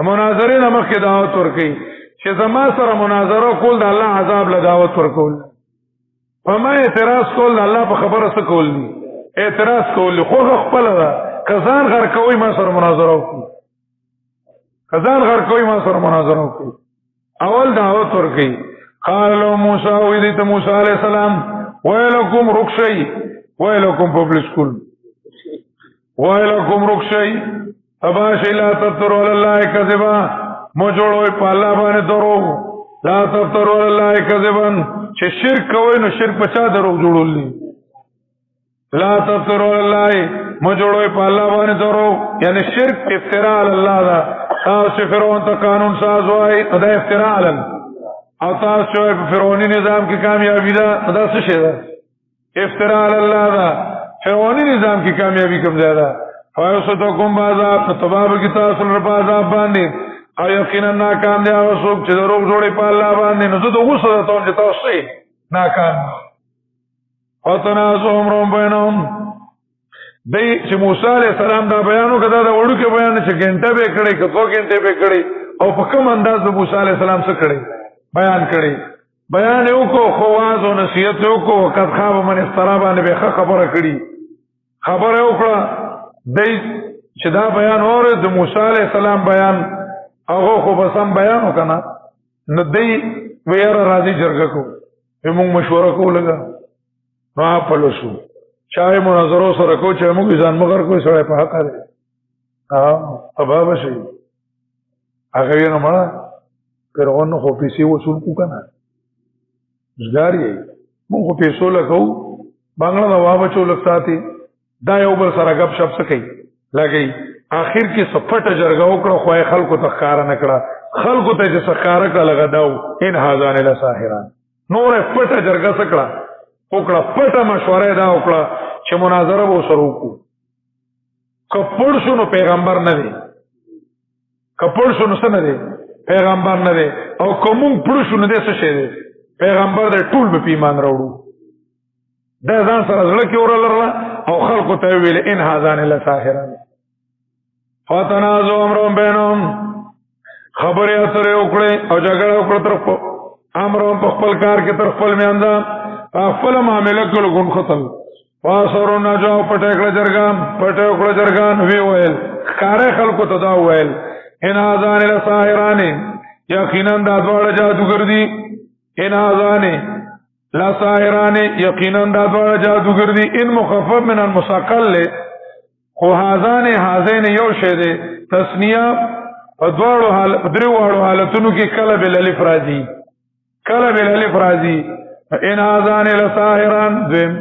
مناظرې نه مخکې دعوت ورکړي چې زما سره مناظره کول د الله عذاب له دعوت ورکول په ما اعتراض کول د الله په خبره څه کول دي اعتراض کول خو خپل ده کزان غر کوي ما سره مناظره وکړي کزان غر کوي ما سره مناظره وکړي اول دعوت ورکړي قال له موسی ویل ته موسی علیہ السلام ویلکم رخصی ویلکم پبلک سکول ویلکم رخصی اباش لا تفتروا علی الله کذبا مو جوړوي په الله باندې درو لا تفتروا علی الله کذبا چې شرک کوي نو شرک پچا درو جوړولې لا تفتروا علی الله مو جوړوي په الله باندې درو یعنی شرک افتراء علی الله دا تاسو فرعون ته قانون ساز وای دا افتراء علی او تاسو په فرعونی نظام کې کامیابی ده دا څه شی ده افتراء علی الله دا فرعونی نظام کې کامیابی کوم ځای ده فایصدکم بعذاب تباب کی تاسو لپاره عذاب باندې او یقینا ناکام دی او څوک چې دروغ جوړي په الله باندې نو زه دغه سره ته چې تاسو ناکام او تنازعهم روم بینهم دی چې موسی علیہ السلام دا بیانو کړه دا وړو کې بیان چې ګنټه به کړي کڅو ګنټه به کړي او په کوم انداز د موسی علیہ السلام څخه کړي بیان کړي بیان یو کو خواز او نصیحت یو کو قد خواب من استرابانه به خبره کړي خبره وکړه دی چې دا بیان اور د موسی علیہ السلام بیان هغه خو بسم بیان وکنه نو دی ویره راځي جرګه کو موږ مشوره کوو نو په لوسو چای مناظره سره کو چې موږ ځان مگر کوی سره په حق لري ابا بشي هغه یې نه مړه فرعون خو پیسې وصول کو کنه ځګاری موږ خو پیسو لګو بنگلا نو بچو لګساتي دا یو بل سره غب شپ سکی لګي اخر کې سپټ جرګه وکړه خو خلکو ته ښکار نه کړه خلکو ته چې ښکار کړه لګداو ان هاذان له ساحران نور پټ جرګه سکړه وکړه پټه مشوره دا وکړه چې مناظره وو سره وکړو کپړ شنو پیغمبر نه دی کپړ شنو څه نه دی پیغمبر نه دی او کوم پړ شنو دې څه شه دی پیغمبر دې ټول به ایمان راوړو دا ځان سره زړه کې ورلره او خلکو ته ویل ان هاذان لساحران فتنازعوا امرهم بینهم خبرې اترې وکړې او جګړه وکړه تر امرهم په خپل کار کې تر خپل میاندا خپل معاملې کول ګون ختم واسرو نجو پټه جرګان وی ویل کارې خلکو ته دا ویل ان هاذان لساحران یقینا دا دواړه جادوګر دي ان هاذان لساحران یقینا دا دواړه جادوګر دي ان مخفف من المثقل له خو هاذین یو شه دي تسنیه په دواړو حالتونو کې کله بل الف راځي ان هاذان لساحران ذم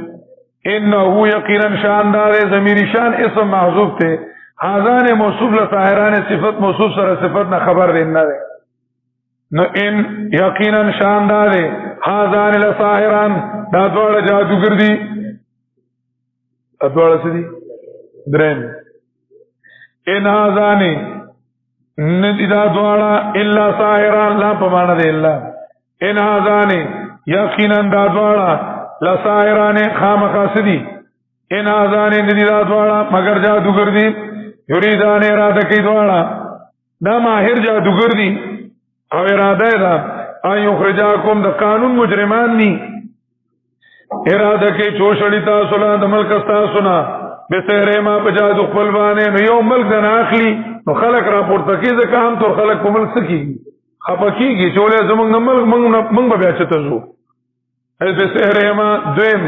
انه یقینا شاندار ضمیر شان اسم محذوف ته هاذان موصوف لساحران صفت موصوف سره صفت نه خبر دینه ده نو ان یقینا شاندار هاذان لساحران دا دواړه جادوګر دي دواړه څه دي درن ان هاذان ندیدا دواړه الا ساحران لا پمانه دي الا ان هاذان یقینا دا دواړه لساحران خامخاسدي ان هاذان ندیدا دواړه مگر جادوګر دي یریدان اراده کوي دواړه دا ماهر جادوګر دي او اراده ده ایو خرجاکم د قانون مجرمان ني اراده کوي چوشړی تاسو له د ملک تاسو نه به سره ما په جادو خپل باندې نو یو ملک د اخلي نو خلق راپورته کیږي که هم تر خلق په ملک سکی خپکیږي چولې زمونږ ملک مونږ به بیا چته زو ای به سره ما دویم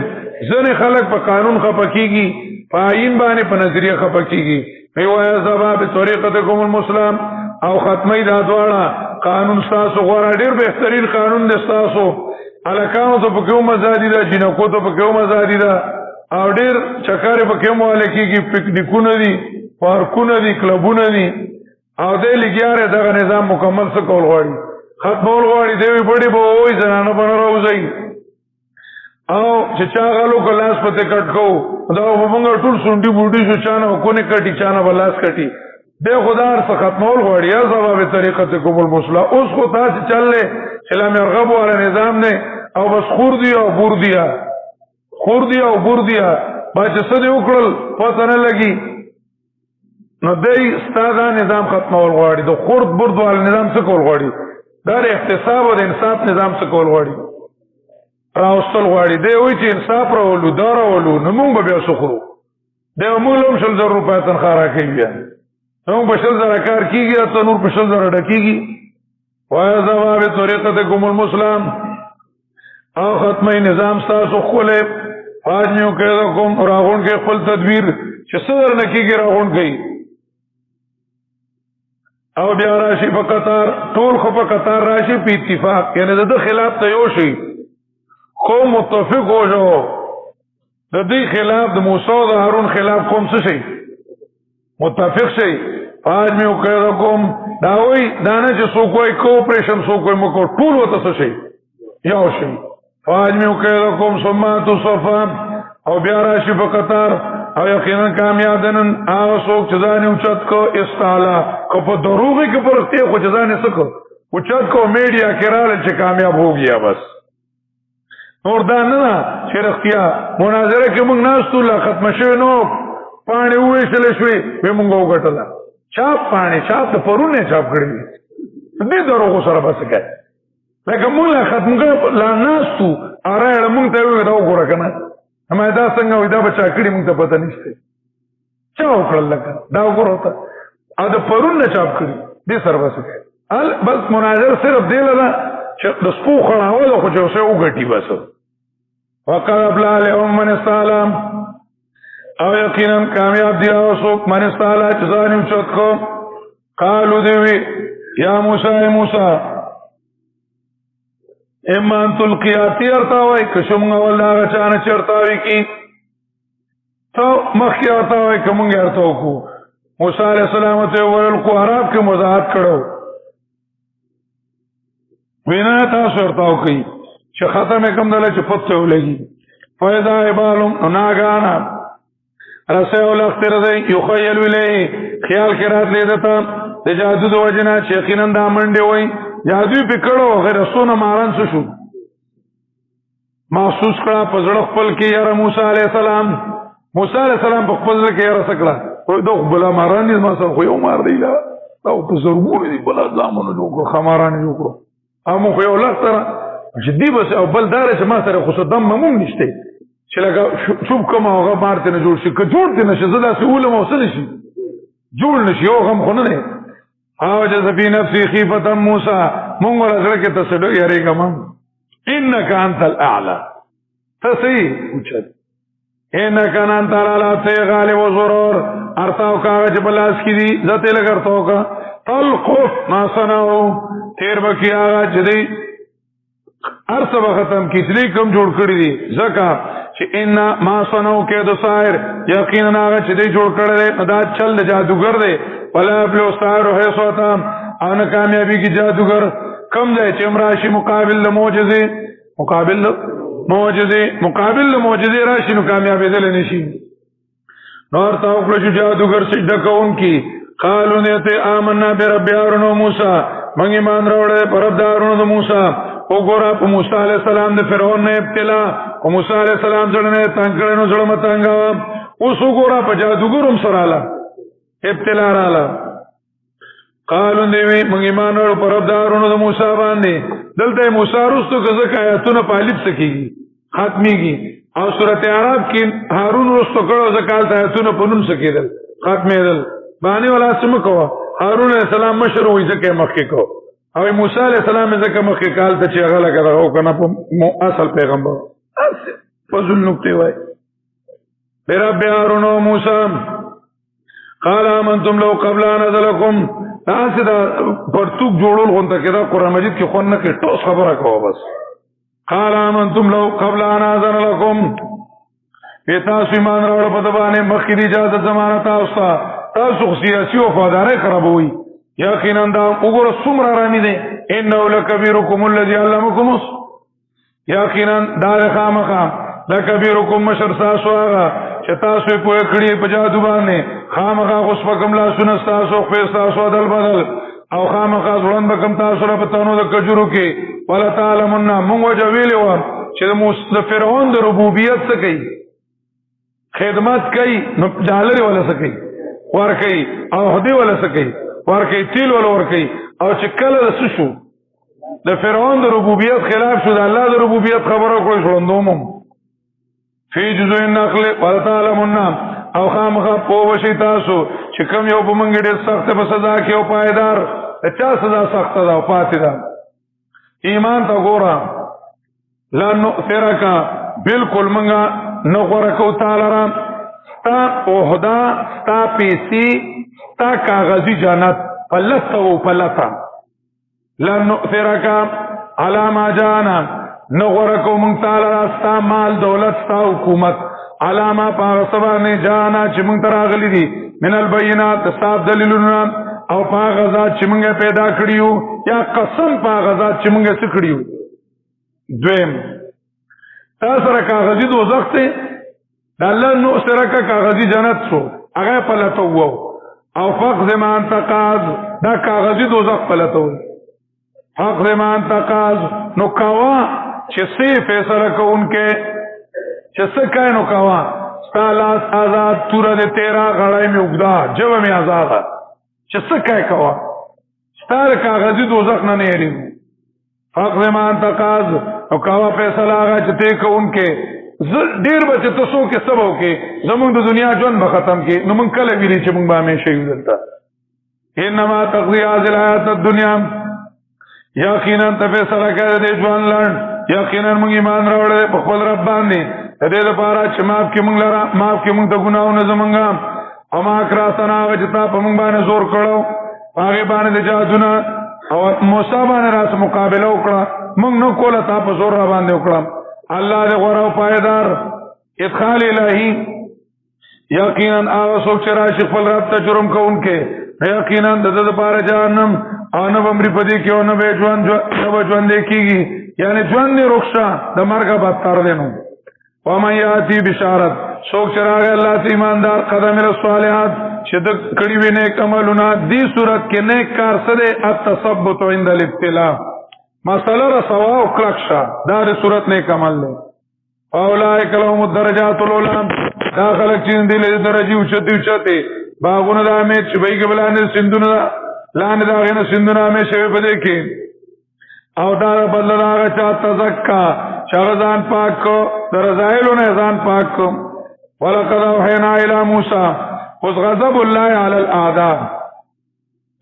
ځنه خلق په قانون خپکیږي پاین باندې په نظریه خپکیږي ویوایا زبا به طریقتکم المسلم او ختمی دا دواړه قانون تاسو غوړه ډیر بهترین قانون دی تاسو الکانو ته په کوم ازادي ده جنکو ته په کوم ازادي ده او ډیر چکرې په کوم ولکېږي پکنیکونه دي پارکونه دي کلبونه دي او دې لګیاره دغه نظام مکمل څه کول غواړي ختمول غواړي دی بډې به وای زنانه بنه راوځي او چې چا غلو کلاس پته کټ کو دا وبنګ ټول سونډي بوډي شو چانه کو نه کټي چانه بلاس کټي به خدار څخه ختمول غواړي یا سبب طریقته کوم المسلا اوس خو تاسو چللې اسلام يرغب ولا نظام نه او بس خور دی او بور دیا با چې څه دی وکړل پته نه لګي نو دای ستاسو نظام ختمول غواړي د خورد برد ولا نظام څه کول غواړي دا احتساب او انصاف نظام څه کول غواړي راوستل غواړي دی وایي چې انصاف راولو دا راولو نو موږ به سخرو دی موږ هم 100 روپیا تنخواه راکوي نو په 100 کار کیږي ته نور په 100 ډکیږي وای زما به طریقتکم المسلم او ختمه نظام تاسو خوله فاجنو کې کوم راغون کې خپل تدبیر چې صدر نکیږي راغون کوي او بیا راشي په قطار ټول خو په قطار راشي په اتفاق یعنی د خلاف ته یو شي قوم متفق ہو جو د دې خلاف د موسی او هارون خلاف قوم څه شي متفق شي فاج میں کوم دا وای دانه چې سو کوئی کوپریشن سو کوئی مکو ټول وته څه شي یو شي فاج میں کوم سمات صفا او بیا راشي په قطار او یقینا کامیاب دنن هغه څوک چې ځان اوچت کو استعلا کو په دروغه کې پرسته خو ځان یې سکو اوچت کو میډیا کړهل چې کامیاب هو گیا بس نور دا نه چې رختیا مناظره کې موږ ناستو لا ختم شوی نو پانی وې شلې شوې به موږ وګټلا چاپ پانی چاپ ته پرونه چاپ کړی دې دروغ سره بس کوي لکه موږ لا ختم لا ناستو اره موږ ته وې دا وګوره کنه ما دا څنګه وې دا بچا کړی موږ ته پته نشته چا وکړل لکه دا وګوره ته ا د پرونه چاپ کړی دې سره بس کوي بس مناظره صرف دی لا چې د سپو خړاوله خو چې اوسه وګټي بس وقرب لهم من السلام او یقینا کامیاب دی او څوک من السلام چې ځان اوچت کو قالو دی یا موسی ایمان تلقیاتی ارتاوی کشم غول دا چانه چرتاوی کی تو مخی ارتاوی کمونگی ارتاو کو موسی علیہ السلام ته ورل کو عرب کې مزاحت کړو وینا تاسو ارتاو کی چې ختمه کم دله چې پته ولګي فایدا ایبالم ناګانا رسه ول اختر دی یخیل ویلی خیال کرات لیدتا د جادو د وجنا چې یقینا دا منډه وای جادو پکړو غیر سونه ماران شو محسوس کړه په زړه خپل کې یاره موسی علیه السلام په خپل ځل کې یاره سکړه دغه بلا ماران دي ما سره خو یو مار دی لا او په زرګونو دي بلا ځامنو جوړ کړو خماران جوړ کړو امو خو یو لږ سره جدي بس او بل دار چې ما سره خو صدام ممون نشته چې لکه شوب کوم هغه مارته نه جوړ شي که جوړ دي نشه زدا سهوله موصل شي جوړ نشي یو غم خو نه دی او جز فی نفسی خیفة موسی مونږ ورسره کې تصدق یریګم انک انت الاعلى تسی اوچت انک انت الاعلى غالب و ضرور ارتاو کاغذ بلاس کی دی ذات لګرتاو کا تلقف ما صنعوا تیر بکی آغا چدی ارسب ختم کی چدی کم جوړ کړی دی زکا چې ان ما صنعوا کې د سایر یقینا آغا چدی جوړ کړی دی ادا چل جادوگر دی ولا بلو سایر ہے سوتا ان کامیابی کی جادوگر کم ځای چې امراشي مقابل معجزه راشي نو کامیابی دل نشي نور تا وکړو جادوگر سجده کوونکی قالو نته آمنا برب هارون و موسی موږ ایمان راوړل پر رب هارون او موسی وګوره په موسی علی السلام د فرعون نه ابتلا او موسی علی السلام ځړنه تنگ کړنو ځړ متنګا اوس وګوره په جادوګرم سره اله ابتلا رااله قالو دیوی موږ ایمان راوړل پر رب هارون او موسی باندې دلته موسی رستو کزه آیاتونه پالیب سکیږي ختميږي او سورته عرب کې هارون رستو کړو زکات آیاتونه پونم سکیدل ختمېدل باندې ولا سم کو هارون علیہ السلام مشر وې ځکه مخکې کو او موسی علیہ السلام ځکه مخکې کال ته چې هغه لګا او کنه په اصل پیغمبر فضل نقطه وای رب هارون او موسی قال آمنتم لو قبل ان ذلکم تاسو دا پرتوک جوړول غونډه کې دا قران مجید کې خونه کې ټوس خبره کوو بس قال آمنتم لو قبل ان اذن لكم پیتاسو ایمان راوړ په دبانې مخکې دی اجازه زمانه تاسو سیاسي وفاداري خرابوي یقینا دا وګوره څومره رانی دي انه لکبیرکم الذی علمکم یقینا دا خامخا لکبیرکم مشر تاسو هغه چې تاسو په کړي په جادو باندې خامخا اوس په کوم لا سن تاسو په تاسو بدل او خامخا ځوان به کوم تاسو را پتاونو د کجورو کې ولا تعلمون موږ وجویل و چې د فرعون د ربوبیت څخه کوي خدمت کوي نو ډالر ولا څه کوي ور کوي او هدي ولا څه کوي ور کوي تیل ولا ور کوي او چې کله شو د فرعون د ربوبیت خلاف شو د الله د ربوبیت خبرو کوي شوندوم فی جزء النخل ولا تعلمون او خامخا پوه شي تاسو چې کوم یو په منګ ډېر سخت په سزا کې او پایدار چا سزا سخت ده او پاتې ده ایمان ته ګوره لا نؤثرک بالکل منګه نو ورکو تعالی را ستا اوهدا ستا پیسی ستا کاغذی جنت پلتا و پلتا لا نؤثرک علی ما جانا نو ورکو منگ تعالی را ستا مال دولت ستا حکومت علاما پاغسبانی جانا چی منگ تراغلی دی من البینات صاف دلیلونا او پاغذات چی منگ پیدا کریو یا قسم پاغذات چی منگ سکریو دویم تاثر کاغذی دو زختے دا اللہ نو سرکا کاغذی جنت سو اگای پلتو او فقد مان تقاض دا کاغذی دو زخ پلتو فقد مان تقاض نو کوا چی سی فیصلہ کو ان کے چسکای نو کوا ستالاس آزاد تورا دے تیرا غڑائی میں اگدا جو میں آزادا چسکای کوا ستال کاغذی دوزخ نہ نیری فقر مان تقاض او کوا فیصلہ آگا چتے کہ ان کے دیر بچے تسو کے سبو کے زمون دو دنیا جون بختم کے نمون کل ویلی چھ مونگ بامی شیو دلتا انما تقضی آزل آیات الدنیا یقینا تفیصلہ کہہ دے جوان لرن یقینا مونگ ایمان روڑے بخبل رب باندے دې لپاره چې ماف کې مونږ لرا ماف کې مونږ د ګناہوں زمونږه او ما کرا سنا وجتا په مونږ باندې زور کړو هغه باندې د جادونا او موسی باندې راس مقابله وکړه مونږ نو کوله تا په زور را باندې وکړه الله دې غوړو پایدار ادخال الہی یقینا هغه څوک چې راشي خپل رب ته جرم کوونکې یقینا د دې لپاره جهنم او نه بمری پدې کې او نه به ژوند کېږي یعنی ژوند رخصه د مرګ بدتر دینو ومن یاتی بشارت سوک چراغ اللہ سے ایماندار قدم الصالحات شدق کڑی وی نیک عملنا دی صورت کے نیک کار سدے التثبت عند الابتلاء مسئلہ رسوا و کلکشا دار صورت نیک عمل لے اولئک لهم الدرجات العلی دا خلق چې دې له درجه اوچته باغونه د امید چې بیګ بلانه سندونه لاندې دا غنه سندونه مې شوی پدې کې او دا بدل دا چا تزکا شغزان پاک کو درزایلونه ځان پاک کو ولقد اوحینا الی موسی اوس غضب الله علی الاعداء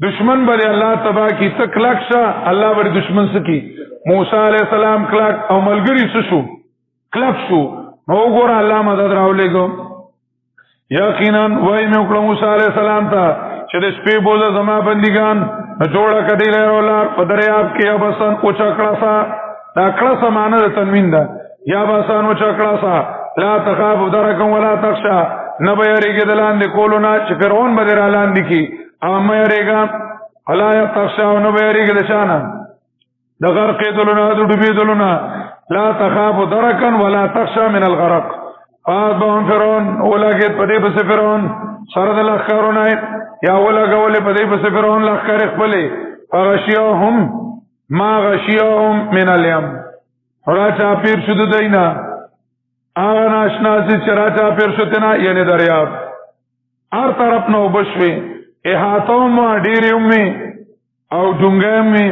دشمن بل الله تبا کی تکلک شا الله بر دشمن سکی موسی علیہ السلام کلک او ملګری شو کلک شو نو ګور الله مدد راولېګو یقینا وای مې وکړو موسی علیہ السلام ته چې د سپي بوله زما بندگان جوړه کړي له ولار په دریاب کې ابسن او چکړه دا کړه سمانه د تنوین ده یا بسن او چکړه لا تخاف درکم ولا تخشى نبيریګ دلان د کولونه چې فرعون بدر اعلان دي او مې ریګا الا تخشى نبيریګ د شانه د غرق دلونه د ډوبې دلونه لا تخاف درکن ولا تخشى من الغرق فاضبهم فرعون ولګت پدې بس فرعون سره د لخرونه یا ولګولې پدې بس فرعون لخر خپلې فغشيهم ما غشيهم من اليم راچا پیر شود دینا آغا ناشنا سی چراچا پیر شدنا یعنی دریاب هر طرف نو بشوی احاطو ما ډیری امی او ډونګه امی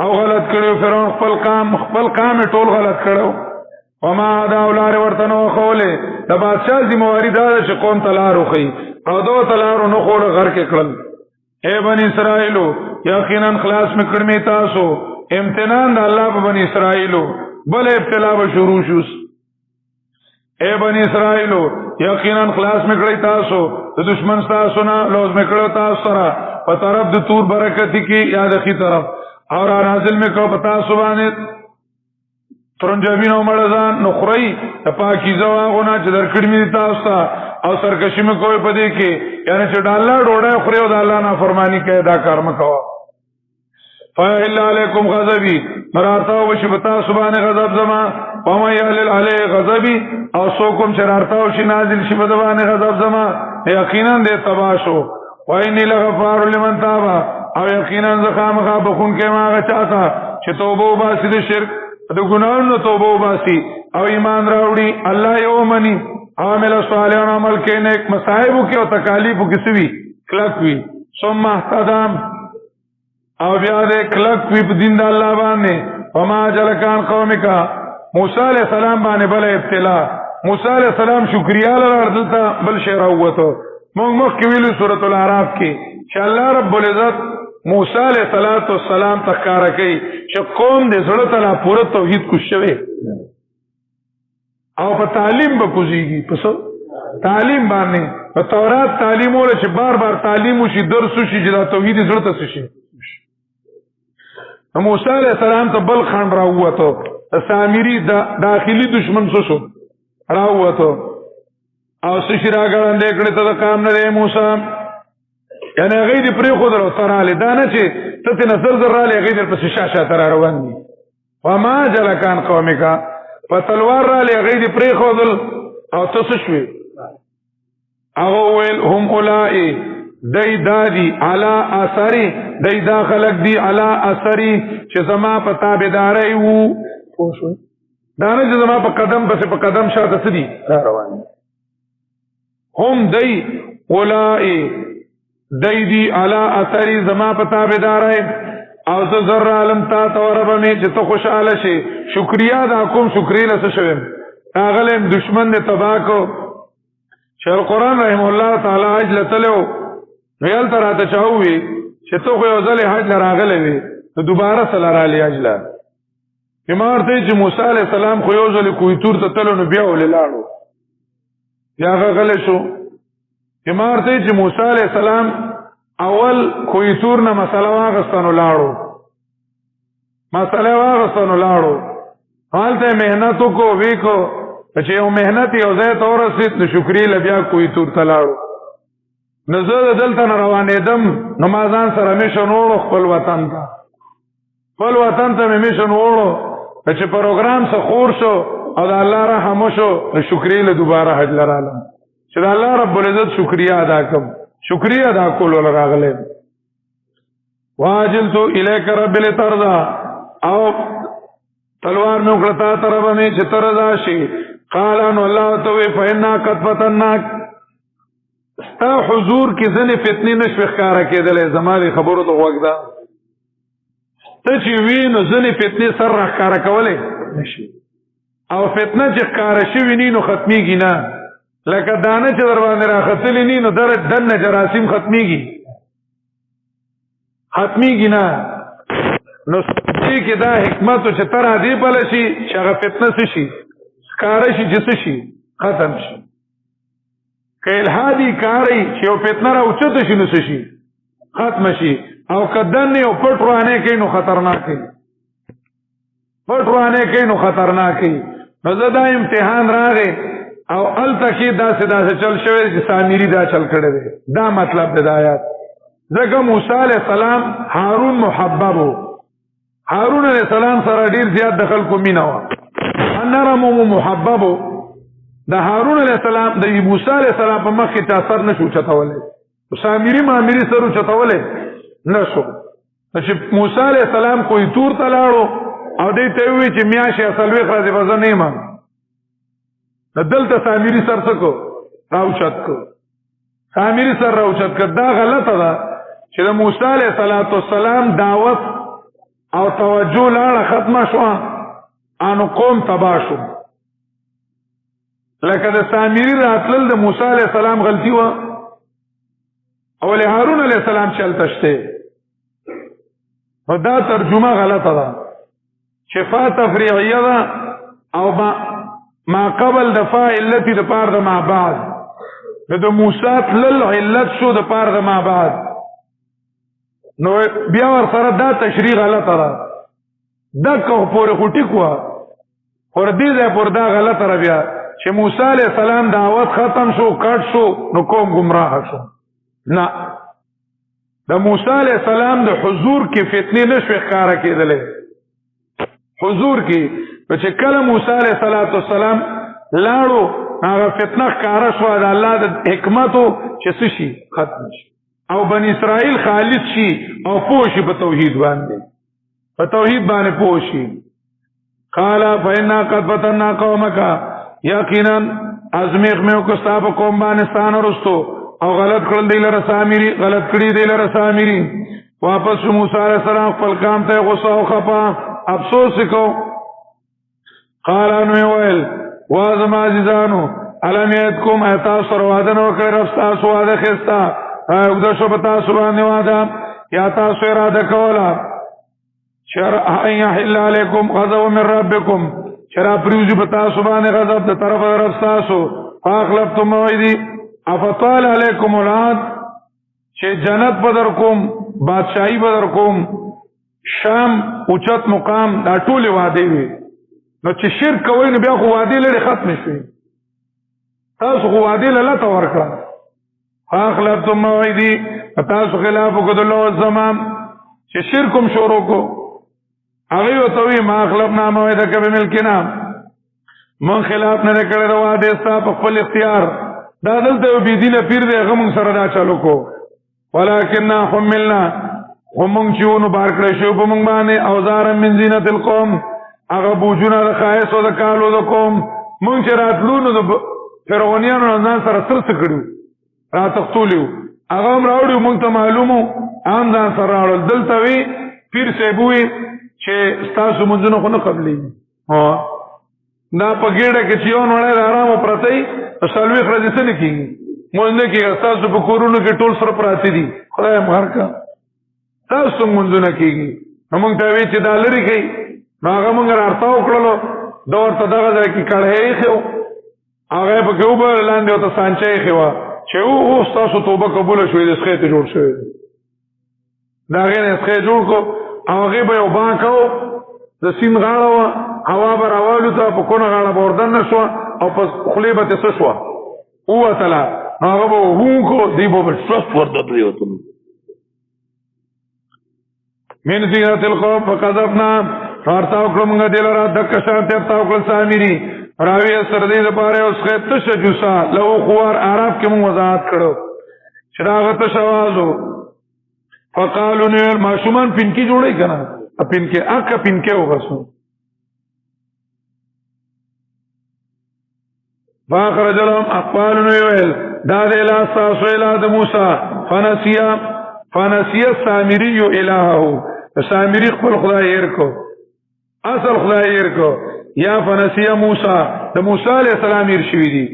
او غلط کړو فرعون خپل کام ټول غلط کړو وما دا اولار ورتنو خوله د بادشاہ ذمہواری دا چې قوم تلارو خي او دو تلارو نو خور غر کې کړل اے بنی اسرائیلو یقینا خلاص مکړ می تاسو امتحان د الله په بنی اسرائیلو بل ابتلا به شروع شوس اے بنی اسرائیلو یقینا خلاص مکړی تاسو د دشمن تاسو نه لوز مکړو تاسو سره په طرف د تور برکت کی یا د خي طرف اور نازل مکو پتا سبحانه ترنجبینو مړزان نخری د پاکیزه واغونه چې درکړی می تاسو ته او سرکشی مې کوئی پدې کې یعنی چې ډالر ډوډۍ خوري او د الله نافرمانی کوي دا کار مکو فإِلَّ عَلَيْكُمْ غَضَبِي مرارتا وشي بتا سبحانه غضب زما وما يهلل عليه غضبي او سوکم شرارتا وشي نازل شي بدوانه غضب زما یقینا دې تباشو وإني لغفار لمن تاب او یقینا زخامخا بخون کې ما غچاتا چې توبه وباسي د شرک د ګناہوں توبه وباسي او ایمان راوړي الله یومني عامل صالحان عمل کې نیک مصائب کې او تکالیف کې سوي کلک وي ثم اهتدام او بیا دې کلک وی په دین د الله باندې وما جلکان قومکا موسی علیہ السلام باندې بل ابتلا موسی علیہ السلام شکریا لرته بل شی راوته موږ مخکې ویلو سورۃ الاعراف کې چې الله رب العزت موسی علیہ السلام تکاره کوي چې قوم دې زړه ته پوره توحید کو شوه او په تعلیم به کوزيږي پس تعلیم باندې په تورات تعلیم ول چې بار بار تعلیم وشي درس وشي چې دا توحید زړه ته شي موسی علیہ السلام ته بل خان راووتو سامری داخلي دشمن شو راووتو او سشرا ګړندې کړه ته کام نه موسی یعنی غیر پرې خو درو تراله دا نه چې ته نظر زراله غیر په شاشه تر روان دي وما جلکان قومکا په تلوار را لې غیر پرې خو دل او تاسو شوي او ویل هم اولای دای دادی علا اثری دای داخلك دی علا اثری چې زما په تابعداري وو پوښوي دا نه چې زما په قدم پس په قدم شاته سدي روان هم دای اولای دای دی علا اثری زما په تابعداري او زه زر عالم تا توربه می چې ته خوشاله شي شکریا دا کوم شکرې لسه شوم اغلم دشمن دې تباکو شیخ القرآن رحم الله تعالی اجل تلو ویل تراته چاوي چې ته خو یو ځل حج لراغلې وي نو دوباره سره را لې اجلا بیمار ته چې موسی علی السلام خو یو ځل کوی تور ته تلو نو بیا وللاړو بیا غلې شو بیمار ته چې موسی علی السلام اول کوی تور نه مسله واغستانو لاړو حالته مهنت کو ویکو چې یو مهنت یو ځای ته ورسید نو شکرې لبیا کوی تور ته لاړو نزد دلته روانېدم نمازان سره میشن وړو خپل وطن ته میشن وړو چې پروګرام څخه خور شو او د الله رحم شو شکرې له دوباره حج لرالم چې د الله رب العزت شکریا ادا کوم شکریا ادا کول راغله واجلت الیک رب لترضى او تلوار نو کړتا تر باندې چې ترضا شي قال انو الله توی فإنا قد فتناک ستا حضور کی ځنې فتنې نشوي ښکاره کېدلی زما دې خبرو ته غوږ ده ته چې وي نو ځنې فتنې سر را ښکاره کولی نشي او فتنه چې ښکاره شوي ني نو ختمیږي نه لکه دانه چې در باندې راختلی ني نو دنه جراثیم ختمیږي نه نو دې کې دا حکمت چې تر دې بل شي چې هغه فتنه څه شي ښکاره شي چې څه شي ختم شي که الحادي کاری چې یو فتنه راوچته شي نو څه شي ختم شي او که دنې او پټ روانې کوي نو خطرناک وي نو زه دا امتحان راغی او هلته کې داسې چل شوی چې سامري دا چل کړی دی دا مطلب دی د آیات ځکه موسی علیه السلام هارون محبب و هارون علیه السلام سره ډیر زیات د خلکو مینه وه نرم و محبب و د هارون علیه السلام د موسی علیه السلام په مخ کې چا سر نشو چتولی سامري مامري سر چتولی نشو چې موسی علیه السلام کوی تور ته لاړو او دې ته وی چې میاشې څلوېښت ورځې به زه نه یم دلته سامري سر څه کو راوچت کو سامري سر راوچت کو دا غلطه ده چې د موسی علیه السلام دعوت او توجه لاړه ختمه شوه انو قوم تباه شو لکه د سامري راتلل د موسی علیه السلام غلطي وه او له هارون علیه السلام چلته شته نو دا ترجمه غلطه ده شفا تفریعیه ده او ما قبل د فاعل لتی د پار د ما بعد د موسی تلل علت شو د پار د ما بعد نو بیا ور سره دا تشریح غلطه ده دکه پورې خوټی کو اور دې ځای پر دا غلطه را بیا چې موسی علیه السلام دعوت ختم شو کټ شو نو قوم گمراه شو نه د موسی علیه السلام د حضور کې فتنې نشوي ښکاره کېدلی حضور کې چې کله موسی علیه السلام لاړو هغه فتنه ښکاره شوه د الله د حکمتو چې څه شي ختم شي او بني اسرائیل خالص شي او پوه شي په توحید باندې پوه شي قال فإنا قد فتنا قومك یقینا ازمیخ میں وکستا په قوم باندې ستانه رستو او غلط کړی دی لره سامری واپس موسی علیہ السلام خپل کام ته غصه او خپه افسوس کو قال انو ویل وازم عزیزانو علم یتکم ایتا سروادن وکړ رستا سواده خستا او د شو پتا سبحانه واده یا تاسو اراده کولا شرع ان يحل عليكم غضب من ربكم شرع پریوزی پتا سبحانه غضب د طرف رب تاسو فاخلفتم موعدي افطال علیکم العهد چې جنت بدر کوم بادشاہي بدر کوم شام اوچت مقام دا ټول وعده وي نو چې شرک کوي نو بیا خو وعده لري ختم شي تاسو خو وعده له تا ورکړه فاخلفتم موعدي تاسو خلاف وکړو زمام چې شرکم شروع کو هغه وتوی ما خلفنا موعدک بملکنا من خلاف نه کړی دا وعده ستا په خپل اختیار دا دلته بي دینه پیر دی هغه مونږ سره دا چالو کو ولکن حملنا ومونږ چې ونو بار کړی شو په مونږ باندې اوزار من زینت القوم هغه بوجونه د خایس او د کالو د قوم مونږ چې راتلو نو د فرعونانو ځان سره سرس کړو را تختولیو هغه هم راوړو مونږ ته معلومو ان ځان سره راوړل دلته وی پیر سیبوي چې تاسو مونږ نه قبلې ها دا په ګډه کې چې یو نړۍ آرام پرتې سلوي خرج څه نه کیږي مونږ نه کې تاسو په کورونو کې ټول سره پراته دي خدای مهر کا تاسو مونږ نه کیږي موږ ته وی چې دا لري کوي هغه موږ راځو کړلو دا ورته دغه ځای کې کړهې خو هغه په کې وبر لاندې او ته سانچې خو چې او تاسو توبه قبول شوې د ښه ته جوړ شوې دا غیر ښه جوړ کو هغه به یو بانکو د سین غاړه هوا براوالو ته په کونه غاړه بوردن نشو او په خلیبه ته شو او تعالی هغه به هونکو دی به شوت ورته دیوتم من زینت القوم فقذفنا فارتاو کړمږه دلاره د کشانته تاو کړ سامری راوی سر دې لپاره اوس خطه شجوسا لو خوار عرب کې مون وضاحت کړو شراغت شوازو فقالو نیر ماشومان پینکی جوړی کنه پینکی اکا پینکی وغسو فاخرج لهم اقوال ویل دا د اله تاسو اله د موسی فنسي السامري الهه سامری خپل خدای هیر کو اصل خدای هیر کو یا فنسي موسی د موسی علیہ السلام هیر شوی دی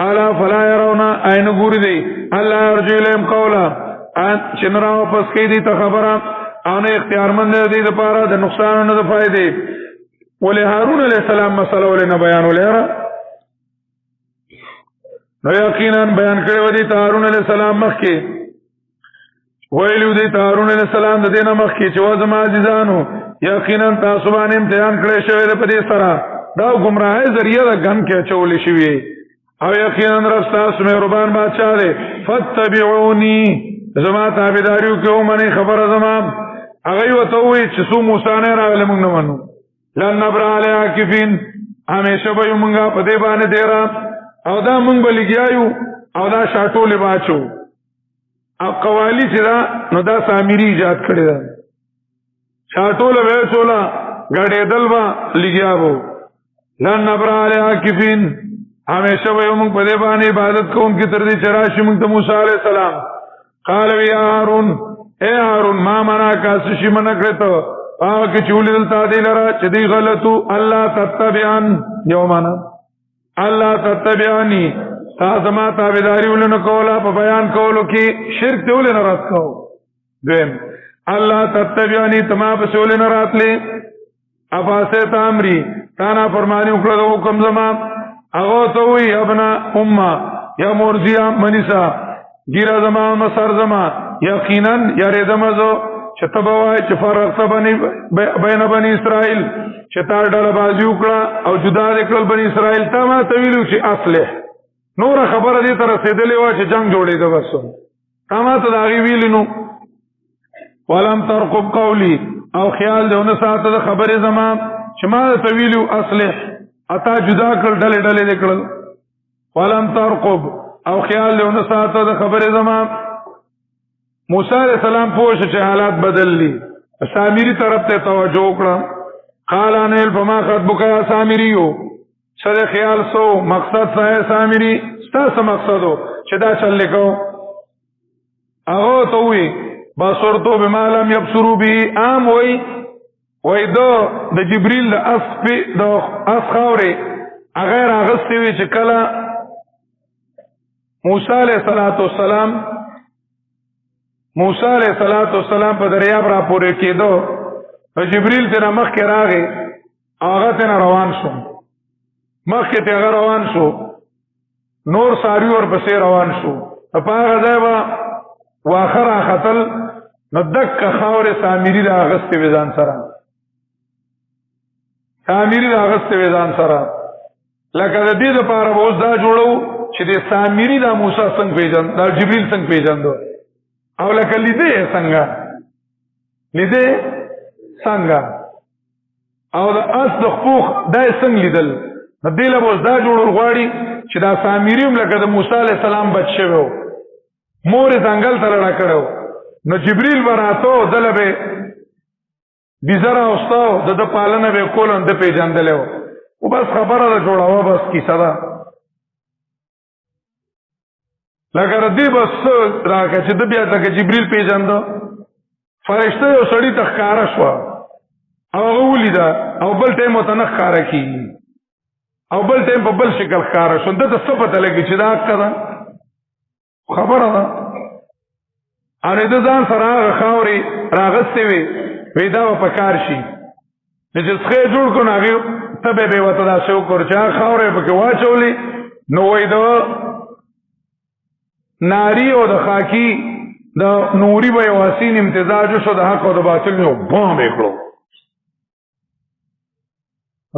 الا فلا يرون عین ګور دی الله ارجو لهم قولا ان چنرا پس کې دی ته خبره ان اختیارمند دی د پاره د نقصان نه د فائدې ولې هارون علیہ السلام مسله ولې بیان ولې نو یقینا بیان کړو دی هارون علیہ السلام مخکې ویلو دی هارون علیہ السلام د دینه مخکې چې وازما عزیزانو یقینا تاسو باندې امتحان کړی شوی د پدې سره دا گمراهی ذریعہ د غن کې چولې شوی او یقینا رب تاسو مهربان بادشاہ دی فتبعونی زما تابعداریو کې ومني خبره زما هغه وته وی چې سو موسی نه راغله موږ نه منو لن نبر علی عاکفین همیشه به موږ په دې باندې دیرا او دا موږ بلګیایو او دا شاټولې باچو او قوالی چې دا نو دا سامری ایجاد کړی دا شاټوله به چولا غړې دلوا لګیاو لن نبر علی عاکفین همیشه به موږ په دې باندې عبادت کوونکې تر دې چې راشي موږ ته موسی علیہ السلام قال یا هارون اے هارون ما منا کا سشي منا کړته هغه چې چولې تا دې لرا چې دې غلطو الله تتبعن یومنا الله تتبعنی تا زما تابعداري ولنه کولا په بیان کولو کې شرک ته ولنه رات کو دین الله تتبعنی تما په ولنه راتلې افاسه تامری تانا فرمانی وکړو حکم زما هغه ته وی ابنا امه یا مرزیا منیسا ګیرا زما مسر زما یقینا یاره دمزو چتبوای چې فرق بین بنی اسرائیل چې تا ډله بازی وکړه او جدا کړل بنی اسرائیل ته ما تویلو چې اصله نور خبره دې تر رسیدلې و چې جنگ جوړې ده بس کما ته دا ویلینو ولم ترقب قولی او خیال دونه ساته د خبره زما چې ما تویلو اصله اتا جدا کړل ډله کړل ولم ترقب او خیال دونه ساته د خبره زما موسی علیہ السلام پوښ چې حالات بدل لی سامری طرف ته توجه وکړه قال انل فما خطبك يا سامریو سره خیال سو مقصد څه سامری ستاسو مقصدو چې دا چل لیکو هغه ته وی بصرتو بما لم يبصروا به عام وی دو د جبريل د اسخاوري غیر اغستی وی چې کله موسی علیہ الصلوۃ په دریاب را پورې کېدو جبريل ته مخ کې راغی هغه ته روان شو مخ کې ته روان شو نور ساری ور پسې روان شو په هغه ځای واخر خطل ندک خاور سامری دا اغست وزان سره لکه د دې لپاره اوس دا جوړو چې د سامری دا موسی څنګه پیژن دا جبريل څنګه پیژندو او لکه لیدې څنګه او د اس د خپوخ دا څنګه لیدل د دې له اوس دا جوړول غواړي چې دا سامریم لکه د موسی علی السلام بچو مور څنګه تر را کړو نو جبريل وراتو دلبه بيزرا اوستاو د پالنه به کولن د پیژندلو او بس خبره ده جوړاوه بس کی صدا لکه ردی بس راکه چې د بیا تک جبريل پیژندو فرشته یو سړی تخکارا شو او ولیدا او بل ټیم ته نه ښکارا کی او بل ټیم په بل شکل ښکارا شو د څه پته لګی چې دا کړه خبره ده اره د ځان سره خاوري راغستې وی دا په کار شي چې څخه جوړ کو نه غو تبه به وته دا شو کور چا خاورې پکې واچولې نو وای دا ناری او د خاکی د نوري به واسین امتزاج شو د حق او د باطل نو بام وکړو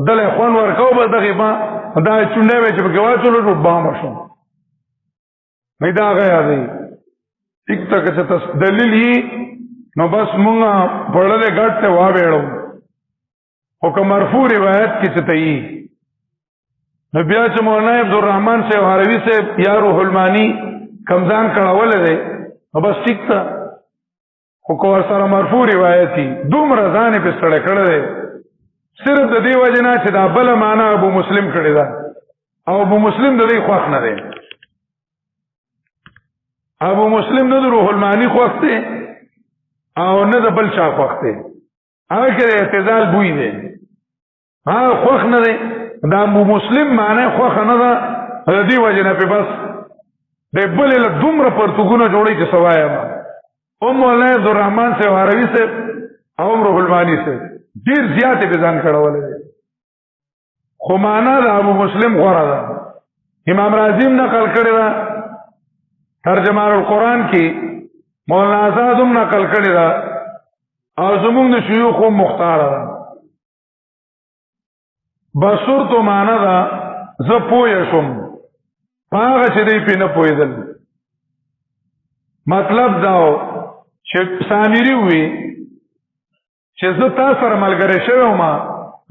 دله خوان ورکاو به دغه ما دا چونډه به چې پکې واچولو نو بام شو مې دا غیا دی ټیک تک چې تاسو دلیل نو بس مونږه پړلې ګټ ته واوېړو حکم مرفوع روایت کې څه ته نو بیا چې مولانا عبدالرحمن سے حروی سے یا روح المانی کمزان کړهول دی نو بس ټیک تا خو کو سره مرفوع روایت دي دومره ځان په سره کړل دی صرف د دې وجنه چې دا بل معنا ابو مسلم کړی دا او ابو مسلم د دې خوښ نه دی. ابو مسلم نه د روح المانی خوښ دی او نه د بل چا خوښ دی. هغه کې اعتزال بوی دی. هغه خوښ نه دی. دا ابو مسلم معنی خوښ نه ده. د دې وجه نه په بس د بل له دومره پرتګونه جوړي چې سوایا ما مولانا عبدالرحمن سے عربي سے او روح المانی سے ډیر زیاتې به ځان کړولې. خو معنا د ابو مسلم غوړه ده. امام رازی نقل کړی ده ترجمه القرآن کې، مولانا آزاد هم نقل کړی ده او زمونږ د شيوخ هم مختاره ده. بصورت معنا ده زه پوه شم هغه چې دی پې نه پوهېدل. مطلب دا و چې سامري وي چې زه تا سره ملګری شوی وم،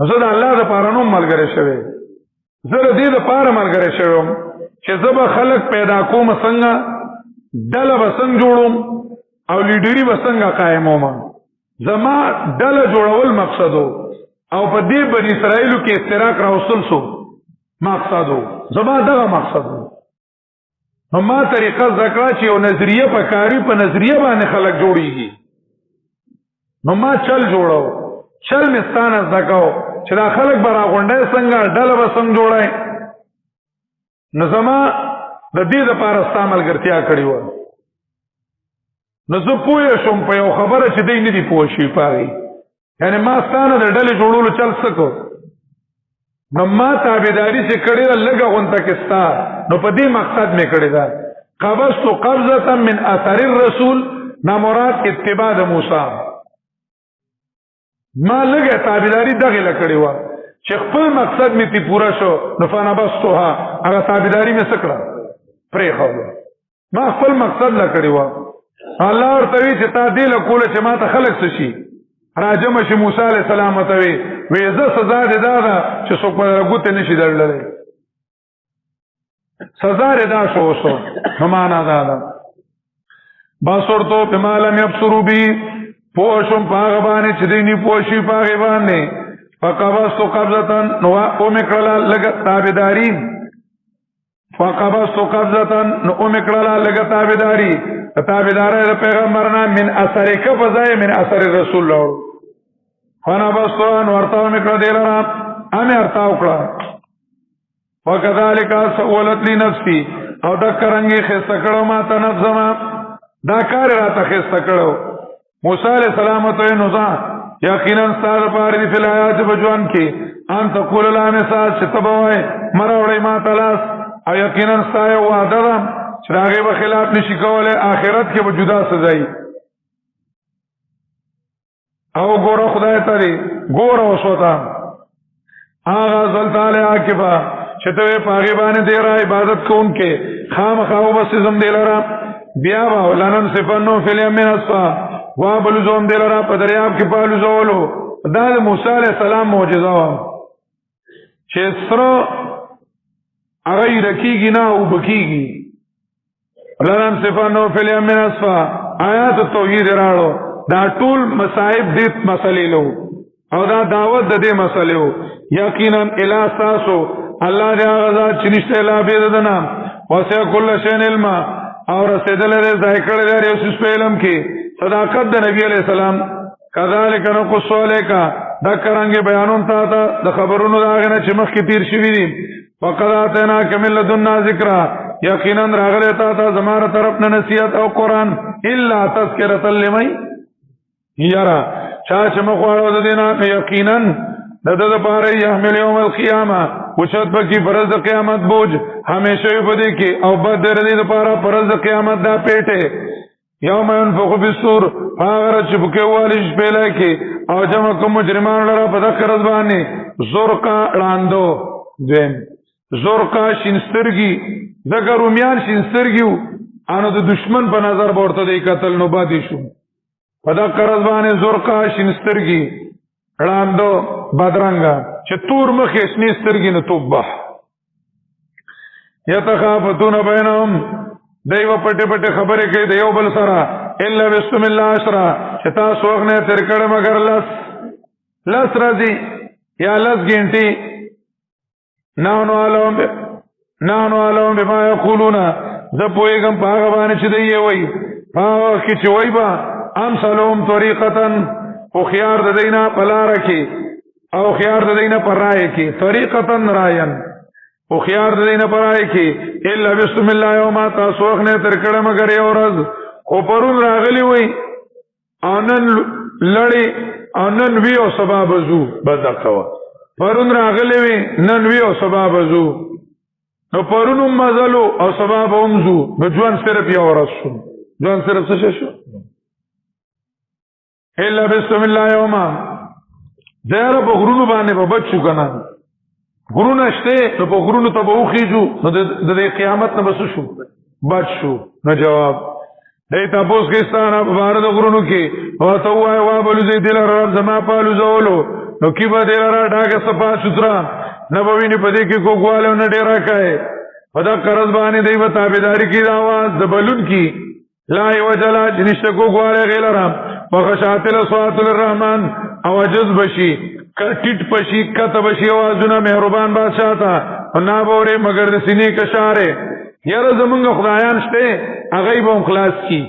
زه د الله دپاره نه وم ملګری شوی، زه د دې دپاره ملګری شوی وم چې زه به خلک پیدا کوم، څنګه ډله به څنګه جوړوم او لیډري به څنګه قایموم. زما ډله جوړول مقصد و او په دې بني اسرائیلو کې اشتراک راوستل سو مقصد و. زما دغه مقصد و. نو ما طریقه ذکر چې یو نظریه په کاری په نظریه باندې خلک جوړیږي. نو ما چل جوړو، چل مستانه زکاو چې دا خلک به راغونډی څنګه، ډله به څنګه جوړی. نو زما د دې دپاره ستا ملګرتیا کړې وه. نو زه پوه شوم په یو خبره چې دی نه دي پوه شوي په هغې. یعنې ما ستا نه د ډلې جوړولو چل څه کو. نو ما تابعداري چې کړې ده لږه غونته کې ستا، نو په دې مقصد مې کړې ده. قبضت قبضة من اثر الرسول، نا مراد اتباع د موسی. ما لږه تابعداري دغې له کړې وه چې خپل مقصد مې تی پوره شو. نو فنبذتها، هغه تابعداري مې څه کړه پرېښوده. ما خپل مقصد له کړې وه. الله ورته وی چې تا دې له کوله چې ما ته خلک څه شي راجمه شي. موسی علیه السلام ته وی زه سزا دې دا ده چې څوک به ګوتې نه شي درللی. سزا دې دا شو اوسو. نو معنا دا ده بصرتو بما لم یبصروا به، پوه شوم په هغه باندې چې دوی نه پوه شي په هغې باندې. فقبضتو قبضة، نو ومې کړله لږه تابعداري. فقبضتو قبضة، نو ومې کړله لږه تابعداري. تابعداري د پیغمبر نه من اثر کفځای من اثر رسول الله. فنبذتها، نو ارتاو مې کړه دې لره، امې ارتاو کړه. وکذلک سولت لی نفسي، او دک رنګې ښایسته کړو ما ته نفس زما، دا کار یې راته ښایسته کړو. موسی علیه السلام ته نو ځه یقینا ستا دپاره دي فی الحیات په ژوند کې ان تقول لا مساس، چې ته به وایې مه راوړئ ما ته لاس، او یقینا ستا یو وعده ده چې د هغې به خلاف نشي کولی، آخرت کې به جدا سزایي. او ګوره خدای ته دی، ګوره اوس ورته هغه ځلته علیها کفا چې ته یې په هغې باندې دی را عبادت کوونکې خامخا وبسېږم دی لره. بیا به لننصفنهم فی الیم نصفا، وابلوزوم دی لره په دریاب کې په الوزولو. دا د موسی علیه السلام معجزه وه چې سره هغه یې رکېږي نه اوبه کېږي. لننصفنهم فی الیم نصفا، آیات توحید راړو. دا ټول مصائب دې مسلې لو او دا دعوت د دې مسلې وو. یقینا الی تاسو الله دې هغه ذات چې نشته الا بيد دنا وسع کل شیء علما، او رسیدل دې ځای کړی دی یو څه په علم کې. صداقت د نبی علیہ السلام. کذالک نقص علیک، دا کرانګي بیانون تا د خبرونو دا غنه چې مخکې تیر شوی دي. وقد اتیناک من لدنا ذکرا، یقینا راغله تا زماره طرف نه نصیحت او قران الا تذکرۃ لمن یرا، چا چې مخواړو د دینه یقینا د د لپاره یحمل یوم القیامه، وشت بکی فرض د قیامت بوج همیشه په دې کې، او بد د دې لپاره فرض د قیامت دا پیټه. یوم ينفخ فی الصور، هغه چې بکې والش پیلای کې او جمع کوم مجرمان لره په ذکر باندې. زرقا لاندو دین زرقا شینسترګي، ذکر رومیان شینسترګیو انو د دشمن په نظر ورته دی قتل نو باندې شو. په ذکر باندې زرقا شینسترګي لاندو بدرنګا چې تور مخې شینسترګي نو توبه. یتخافتون بینهم، دیو پټه پټه خبره کوي د یو بل سره. الا بسم الله اشرا، چې تاسو وغنه تر کړه مگر لس راځي یا لس ګنټي. نحنو علم نحنو علم بما یقولون زه پوهېږم په هغه باندې چې دی یې وایي په هغه وخت کې چې وایي به امثلهم طریقتا هوښیار د دی نه په لاره کې او هوښیار د دی نه په رایه کې طریقتا راین هوښیار د دی نه په رایه کې الا بسم الله یوما تاسو وخت نه تر کړه مګر یو ورځ خو پرون راغلی وایي او نن لړې او نن وی او سبا بزو بدقه وه پرون راغلی وي نن وی او سبا بزو نو پرون هم مزلو او سبا به هم زو نو ژوند صرف یو ورځ شو ژوند صرف څه شو الا بسم الله یوما زیاره په غرونو باندې به بچ شو که نه غرونه شته نو په غرونو ته به وخېږو نو د قیامت نه به څه شو بچ شو نو جواب دی تپوس کې ستا نه په باره د غرونو کې ورته ووایه وابلوځئ دې لره رب زما په الوځولو نو کی به دې لره ډاګه صفا سوتره نه به ویني په دې کې کوږوالی او نه ډېره کوې په دغه قرض باندې دی به تابعداري کړي د اواز د بلون کې لا عوج له چې نشته کوږوالی هغې لره وخشعت الاصوات للرحمن او عجز بشي ټیټ بشي کته بشي اوازونه مهربان بادشاه ته او نه به اورې مګر د سینې کشارې یاره زمونږ خدایان شته هغوی به هم خلاص کي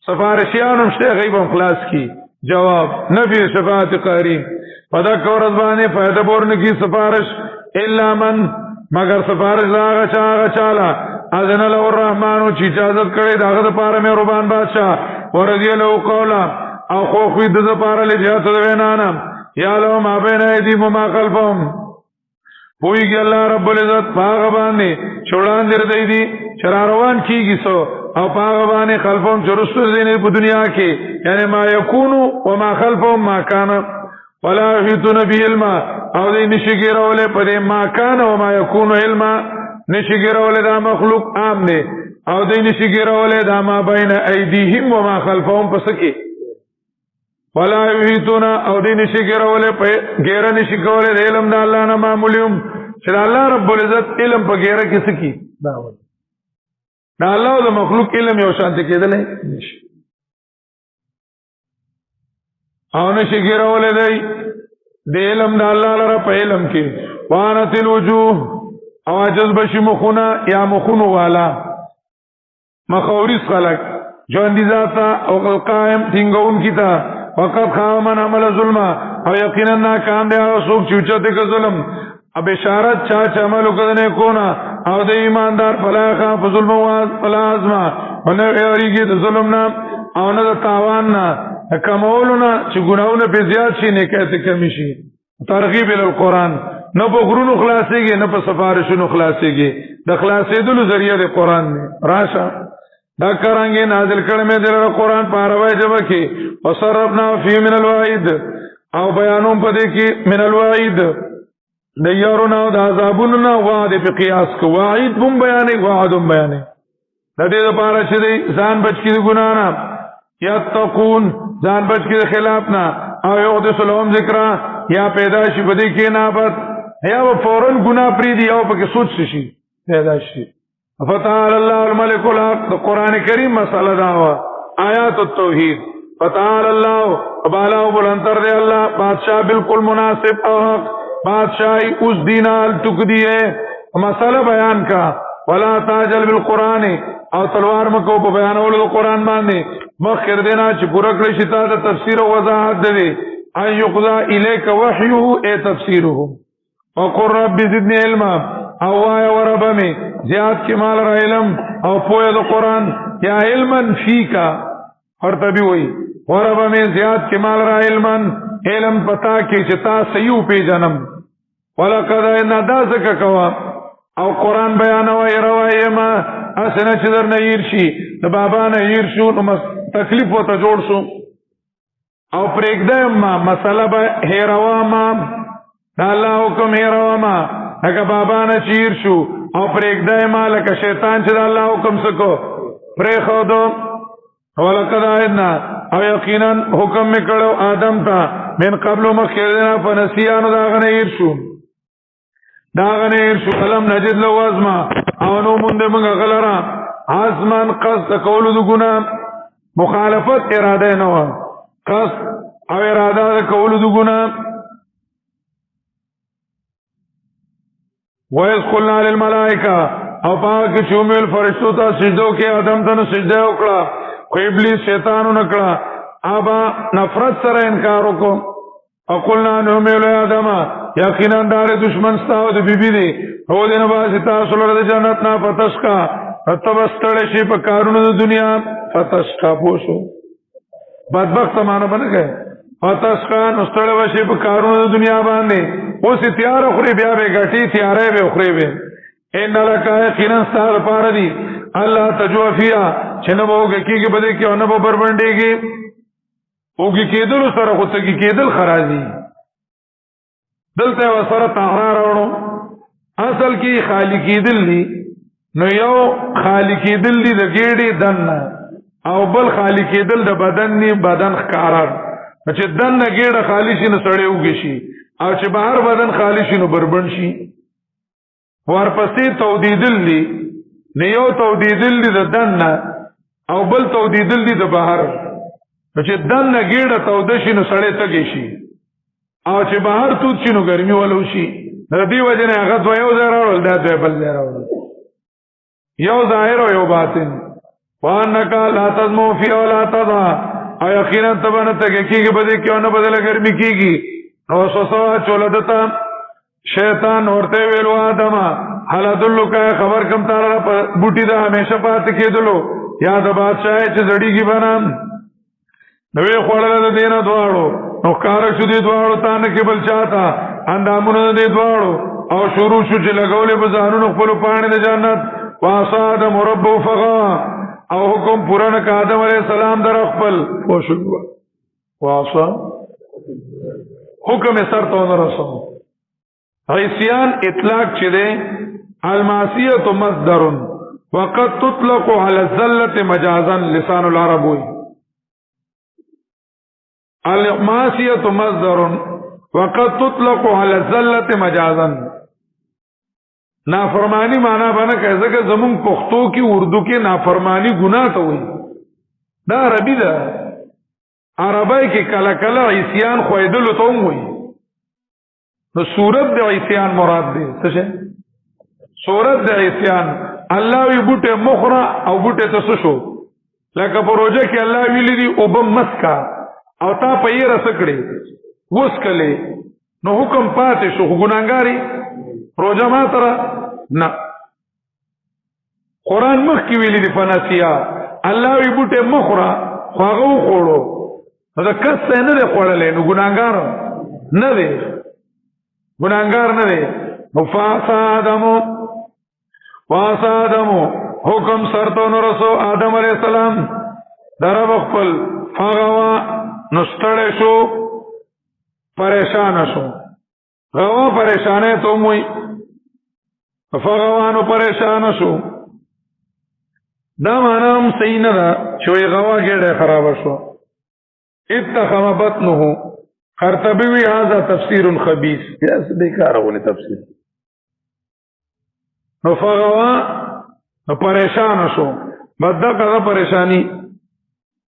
سفارشیان هم شته هغوی به هم خلاص کي جواب نفي شفاعت قهري په دغه ورځ باندې فایده به ورنه کي سفارش الا من مگر سفارش د هغه چا هغه چاله اذن له الرحمن چې اجازت کړی د هغه دپاره مهربان بادشاه ورضي له قولا او خوف وي د دپاره لجهت د وینا نه یعلم ما بین ایدیهم وما خلفهم پوهیږي الله رب العزت په هغه باندې چې وړاندې دی دي چې راروان کېږي څه او په هغه باندې خلفهم چې رسته دی په دنیا کې یعنی ما یکونو وما خلفهم ما کان ولا یحیطون به علما او دې نشي ګیرولې په دې ما کان وما یکون علما نشي ګیرولې دا مخلوق عام دی او دې نشي ګیرولې دا ما بین ایدیهم وما خلفهم پس کې ولا یحیطون او دې نشي ګیرولې په ګیره نشي کولې د علم د الله نه معمولیوم چې الله رب العزت علم په ګیره کې سکی دا الله او د مخلوق علم یو شان کېدل نشي او نشي ګیرولې دی د علم د الله لره په علم کې وانت الوجوه او عجز بشي مخونه یا مخونو والا مخوريس خلق ژوندي ذاته او قائم ټینګون کیتا فقط خامن عمل ظلم او یقینا ناکام دی او څوک چې چته کې ظلم اب اشارت چا عمل وکړنه کونا او د ایماندار فلاخه ظلم او فلازما ونه اړیږي د ظلم نه او نه د تاوان نه کمولونه چې ګناونه به زیات شي نه کېته کمی شي ترغیب ال القرآن نه په غرونو خلاصيږي نه په سفارشونو خلاصيږي د خلاصېدلو ذریعہ د قرآن نه راشه دا کرانګي نازل کړه مې د قرآن په اړه جواب کې وصرفنا فی من الوعید او بیانوم په دې کې من الوعید د یارونو د عذابونو نه وعده په قیاس کو وعید هم بیانې وعدم بیانې د دې لپاره چې ځان بچ کې ګنا نه یتقون ځان بچ کې خلاف نه او یو د سلام ذکر یا پیدا شي بده کې نابت یا فورن ګنا پری دی او په کې سوچ شي پیدا شي فتعال الله الملك الحق قرآن کریم مسئلہ دعوا آیات التوحید فتعال الله بالا و بلندر دے اللہ بادشاہ بالکل مناسب او حق بادشاہی اس دینال ٹک دیئے مسئلہ بیان کا ولا تاجل بالقرآن او تلوار مکو په بیانولو د قرآن باندې مخکر دینا چې پوره کړی شي تا د تفسیر او وضاحت دی ان یقضى الیک وحیه ای تفسیره وقل رب زدنی علما او وای ورب می زیاد کی مال را علم او پوهه د قرآن یا علما فیکا ورته وی ورب می زیاد کی مال را علما علم پتا کی چې تا صحیح پی جنم ولقد ان دازک کوا او قرآن بیانوي روایه ما اسنه چې در نه ير شي د بابا نه ير شو نو تکلیف وته جوړ شو او پرېږده ما مسله به هیروا ما دا الله حکم هیروا ما هغه بابا نه چیر شو او پرېږده ما لکه شیطان چې د الله حکم سکو پرېښودو ولقد آینا او یقینا حکم می کړو آدم ته من قبل مخکې په نسیانو دا غنه ير شو داغنه شو قلم نجد له وازما او نو مونږ موږ غلرا ازمان قصد کول د ګنا مخالفت اراده نه و قصد او اراده کول د ګنا ويذ قلنا للملائکه او پاک چومیل فرشتو تا سجدو کې آدم ته سجده وکړه خو ابلیس شیطانو نکړه ابا نفرت سره انکار وکړو او قلنا نومیل آدم یقینا دار دشمن ستاو د بیبي دی هو دین باز تاسو لره د جنت نه فتشکا تبستړ شي په کارونو د دنیا فتشکا پوسو بدبخت مانو بنګه فتشکا نستړ وشي په کارونو د دنیا باندې اوس تیار خوري بیا به غټي تیارې به خوري به ان لک یقینا استغفار پاردی الله تجو فیا چنبوګه کیږي بده کې او نه بربندېږي اوږي کېدل سره خو ته کېدل خرازي دلته وسره طهاره راوړو اصل کې خالقی دل دی نو یو خالقی دل دی د ګېډې دن او بل خالقی دل د بدن نی بدن ښکارا چې دن ګېډه خالی شي نو سړی وږي شي او چې بهر بدن خالی شي نو بربند شي ورپسې تودیدل دی نه یو تودیدل دی د دن او بل تودیدل دی د بهر چې دن ګېډه تود شي نو سړی تږي شي او چې بهر توت شي نو ګرمي ولو شي د دې وجه نه هغه دوه یو ځای راوړل دا دوه بل ځای راوړل یو ظاهر او یو باطن وانک لا تزمو فی ولا تضا او یقینا تبانه ته کېږي بده کې نه بدله ګرمي کېږي نو وسوسه چولدتا شیطان ورته ویلو آدم حل دلک خبر کم تعالی په بوټي دا همیشه پات کېدلو یا د بادشاہ چې زړیږي بنام نوې خوړل د دینه دواړو نو کار شو دي دواړو تانه کې بل چاته اندامونه دي دواړو او شروع شو چې لګولې په ځانونو خپل پانی د جنت واساد مربو فغا او حکم پوران کا آدم علیہ السلام در خپل خوشو واسا حکم سر ته نه رسو عصیان اطلاق چه ده المعصیت مصدر وقد تطلق على الزلة مجازا لسان العرب ہوئی المعصیت مصدر وقد تطلق على الزلة مجازا نافرمانی معنی بانا کہتا کہ زمون پختو کی اردو کے نافرمانی گناہ تا ہوئی دا عربی دا عربائی کی کلا کلا عیسیان خویدلو تا ہوئی نو صورت دا عیسیان مراد دے سشے صورت دا عیسیان اللہ وی بوٹے مخرا او بوٹے تسشو لکه پروجه کی اللہ ویلی دی اوبم مسکا او تا پئی رسکڑی وسکلی نو حکم پاتې شو ګناګاری پروژه ما ترا نه قرآن مخ کی ویلی دی فناسیا الله وی بوټه مخرا خواغو خوړو دا کس نه دی خوړلې نو ګناګار نه دی ګناګار نه دی فاسادمو حکم سرتو نرسو آدم علیہ السلام در خپل فغوا نستړی شو پریشان شو غوا پریشانه تو موي فغوانو پریشان شو دا مانام صحیح نه دا چې غوا ګډه خراب شو اتخم بطنه قرطبی هذا تفسیر خبيث یاس بیکارونه تفسیر نو فغوا نو پریشان شو بدغه پریشانی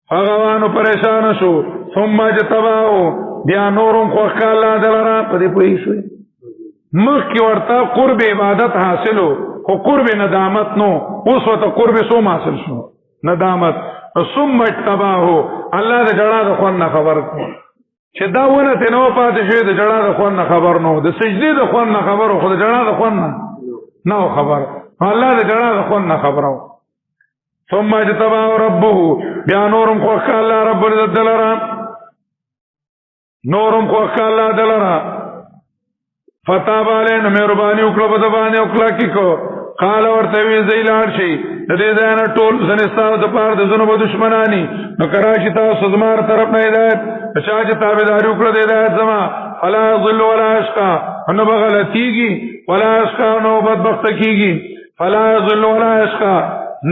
فغوانو پریشان شو ثم جتباو بیا نورم خو خاله دلرا په دې پوي شو مخ کی ورته قرب عبادت حاصلو خو قرب ندامت نو اوس وته قرب سو حاصل شو ندامت ثم جتباو الله دې جړه د خون نه خبر کو چې دا ونه ته نو پاتې شوی د جړه د خون نه خبر نو د سجدي د خون نه خبر خو د جړه د خون نه خبر الله دې جړه د خون نه خبرو ثم جتباو ربه بیا نورم خو خاله رب دې دلرا نورم خو الله دلرا فتاب علینا مهربانی وکړه په باندې وکړه کیکو قال ورته وی زیلار شي د دې ځان ټول زنستاو د پاره د زنو دشمنانی نو کراشي تاسو زمار طرف نه هدایت چا چې تابعداري وکړه د هدایت زما فلا ظل ولا اشقا نو بغلطیږي ولا اشقا نو بدبخت کیږي فلا ظل ولا اشقا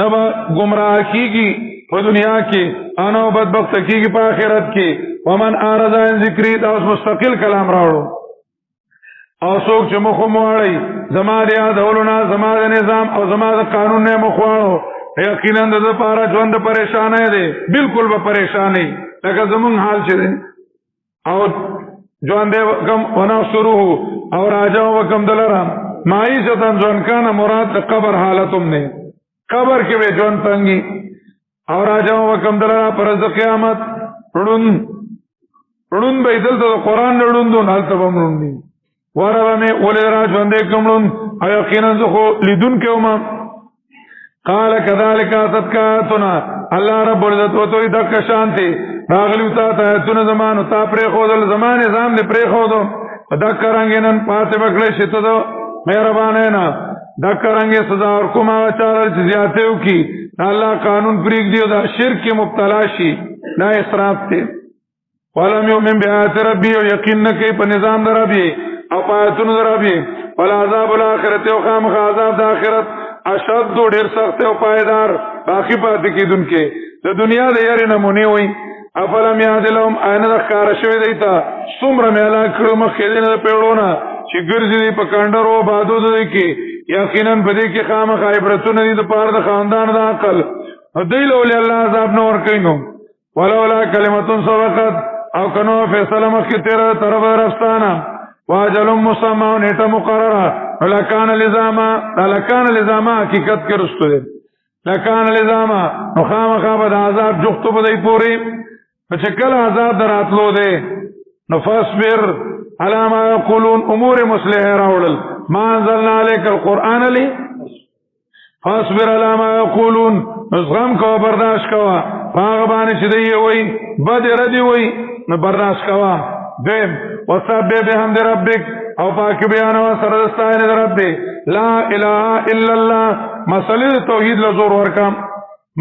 نو گمراه کیږي په دنیا کې انو بدبخت کیږي په آخرت کې ومن اعرض عن ذکری دا اوس مستقل کلام راوړو او څوک چې مخ موړی زما د یادولونه زما د نظام او زما د قانون نه مخواړو یقینا د لپاره ژوند پریشانه دی بالکل به پریشانی لکه زمون حال چې او ژوند کم ونه شروع او راځو وکم دلرم معیشتن ژوند کانه مراد د قبر حالتم نه قبر کې به ژوند تنګي او راځو وکم دلرا پر د قیامت رون به دلته قرآن لړوندون حالت به مړوندي ورته مې ولې را ژوندې کومون او یقینا زه خو لیدون کوم قال كذلك اتتكاتنا الله رب العزت وتوي دک شانتي راغلو تا تونه زمانو تا پرې خودل زمانه زام دې پرې خودو دک رنگینن پاتې بکړې شته دو مهربانه نه دک رنگي سزا ور کومه چار زیاتیو کی الله قانون پریک دیو دا شرک مبتلا شي نه اسراف ته ولم يؤمن بآيات ربي يقين نکي په نظام در ربي او پاتونو در ربي ولا عذاب الاخرت او خام عذاب د اخرت اشد ډیر سخت او پایدار باقی پاتې کیدونکې د دنیا د یاري نمونه وي افلم یادلهم عین د کار شوی دیتا څومره مالا کړو مخې دې پیړونه چې ګرځي په کاندرو بادو دې کې یقینا بده کې خامخ عبرتونه دي د پاره د خاندان د عقل هدی له الله عذاب نور کینو ولولا کلمتون سبقت او کنو فیصله مخکې تیر طرف رفتانه واجل مسمى نیټه مقرره لکان لزاما حقیقت کې رسول دي لکان لزاما نو خامخا به عذاب جوختو بدای پوری چې کله عذاب دراتلو دي نو فاصبر على ما يقولون امور مصلحه راول ما انزلنا عليك القران لي فاصبر على ما يقولون غم کو برداشت کوا هغه باندې چې دی وای بد ردی وای نو برداشت کوا دیم وسبح بحمد ربک او پاک بیان او سرستاین رب لا اله الا الله مسلې توحید له زور ورکم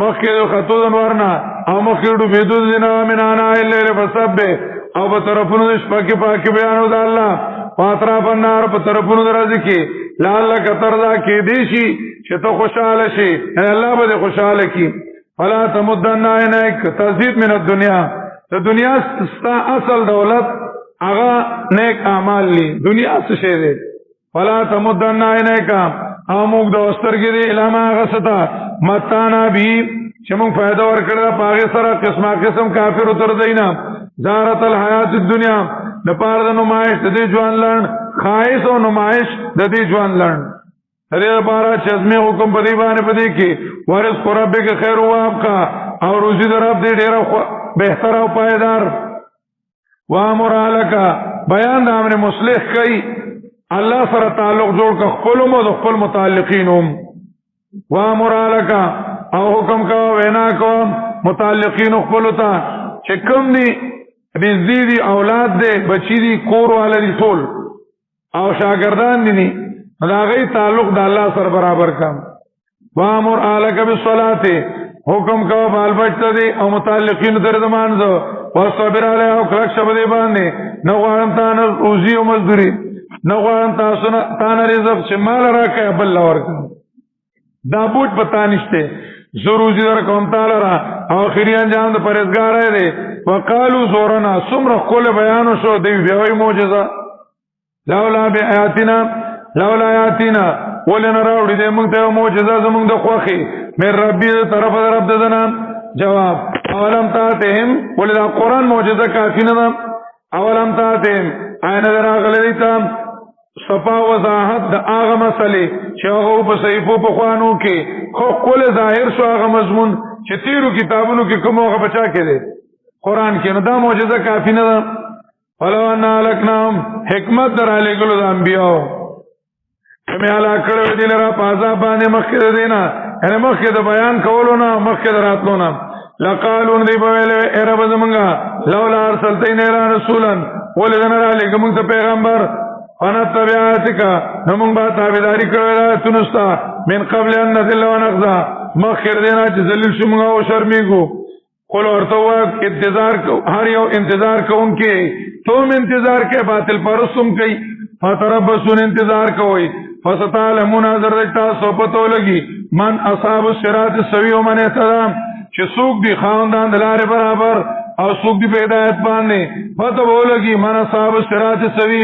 مخکې خطو ورنا او مخکې ډو بيدو دنا من انا الا فسبح او په طرفونو د شپه پاک بیان او د الله پاترا بنار په طرفونو درځي کې لعلک ترضا کې دی شي چې ته خوشاله شي الله به خوشاله کی فلا تمدن عینک تزيد من الدنيا د دنیا ستا اصل دولت هغه نیک اعمال لی دنیا څه شی دی فلا تمدن عینک اموږ د واسترګې دی علامه غستا متانا بی چې موږ فائدہ ورکړه پاغه سره قسمه قسم کافر تر دینا زارت الحیات الدنیا د پاره د نمائش د دې ژوند لړ خایس او نمائش د دې ژوند لړ دې لپاره چې ازمه حکم په دې باندې پدې کې ورس قربک خیر او آپ کا او روزي در رب دې ډېر بهتر او پایدار وامر الکا بیان د امر مصلح کوي الله سره تعلق جوړ ک خپل مو د خپل متعلقینهم وامر الکا او حکم کا وینا کو متعلقین خپل ته چې کوم دي بنزيدي اولاد دي بچی دي کور والي ټول او شاګردان دي دا غي تعلق د الله سره برابر کم وامر الک بالصلاه حکم کو بال بچته دي او متعلقین در زمانځو وصبر علی او کلک شبدی باندې نو غوړم تان روزي او مزدوري نو غوړم تاسو نه تان رزق چې مال راکې بل ورک دا بوت پتا نشته زروزی در کوم تعالی را اخری انجام د پرهیزګار دی وقالو زورنا سمر کول بیان شو دی بیاوی معجزه لولا بیااتنا ولنا راوړي دې موږ ته معجزه زموږ د خوخي مې ربي طرف رب ددنا جواب اولم تاتهم ولدا قران معجزه کافی نه اولم تاتهم عین دراغلی تام صفا وضاحت د هغه مسلې چې هغه په صحیفو په خوانو کې خو کول ظاهر شو هغه مضمون چې تیرو کتابونو کې کوم هغه بچا کې دي قران کې نو دا معجزه کافی نه ده ولو ان الکنام حکمت درالې ګلو د انبیاء کمه علا کړو دي لرا پازا باندې مخکې دینا ان مخکې د بیان کولو نه مخکې دراتلو نه لقالون دی بویل ای رب زمونږه لولا ارسلتین الى رسولا ولذن را لګم ته پیغمبر انا تبعاتک نمون با تابعداری کړو تنستا من قبل ان نذل ونخذا مخکې دینا چې ذلیل شومغه او شرمېګو قول ورته انتظار کو هر یو انتظار کوونکې تم انتظار کې باطل پرستم کوي فتربصون انتظار کوي فستعلمون ذرتا صحبتو لگی من اصحاب الصراط السوی و من اهتدام چې څوک دی خاوندان د لارې برابر او څوک دی په هدایت باندې پته ولګي من اصحاب الصراط السوی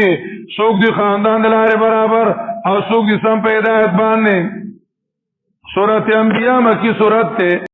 څوک دی خاوندان د لارې برابر او څوک دی سم په هدایت باندې سورۃ انبیاء مکی سورۃ ته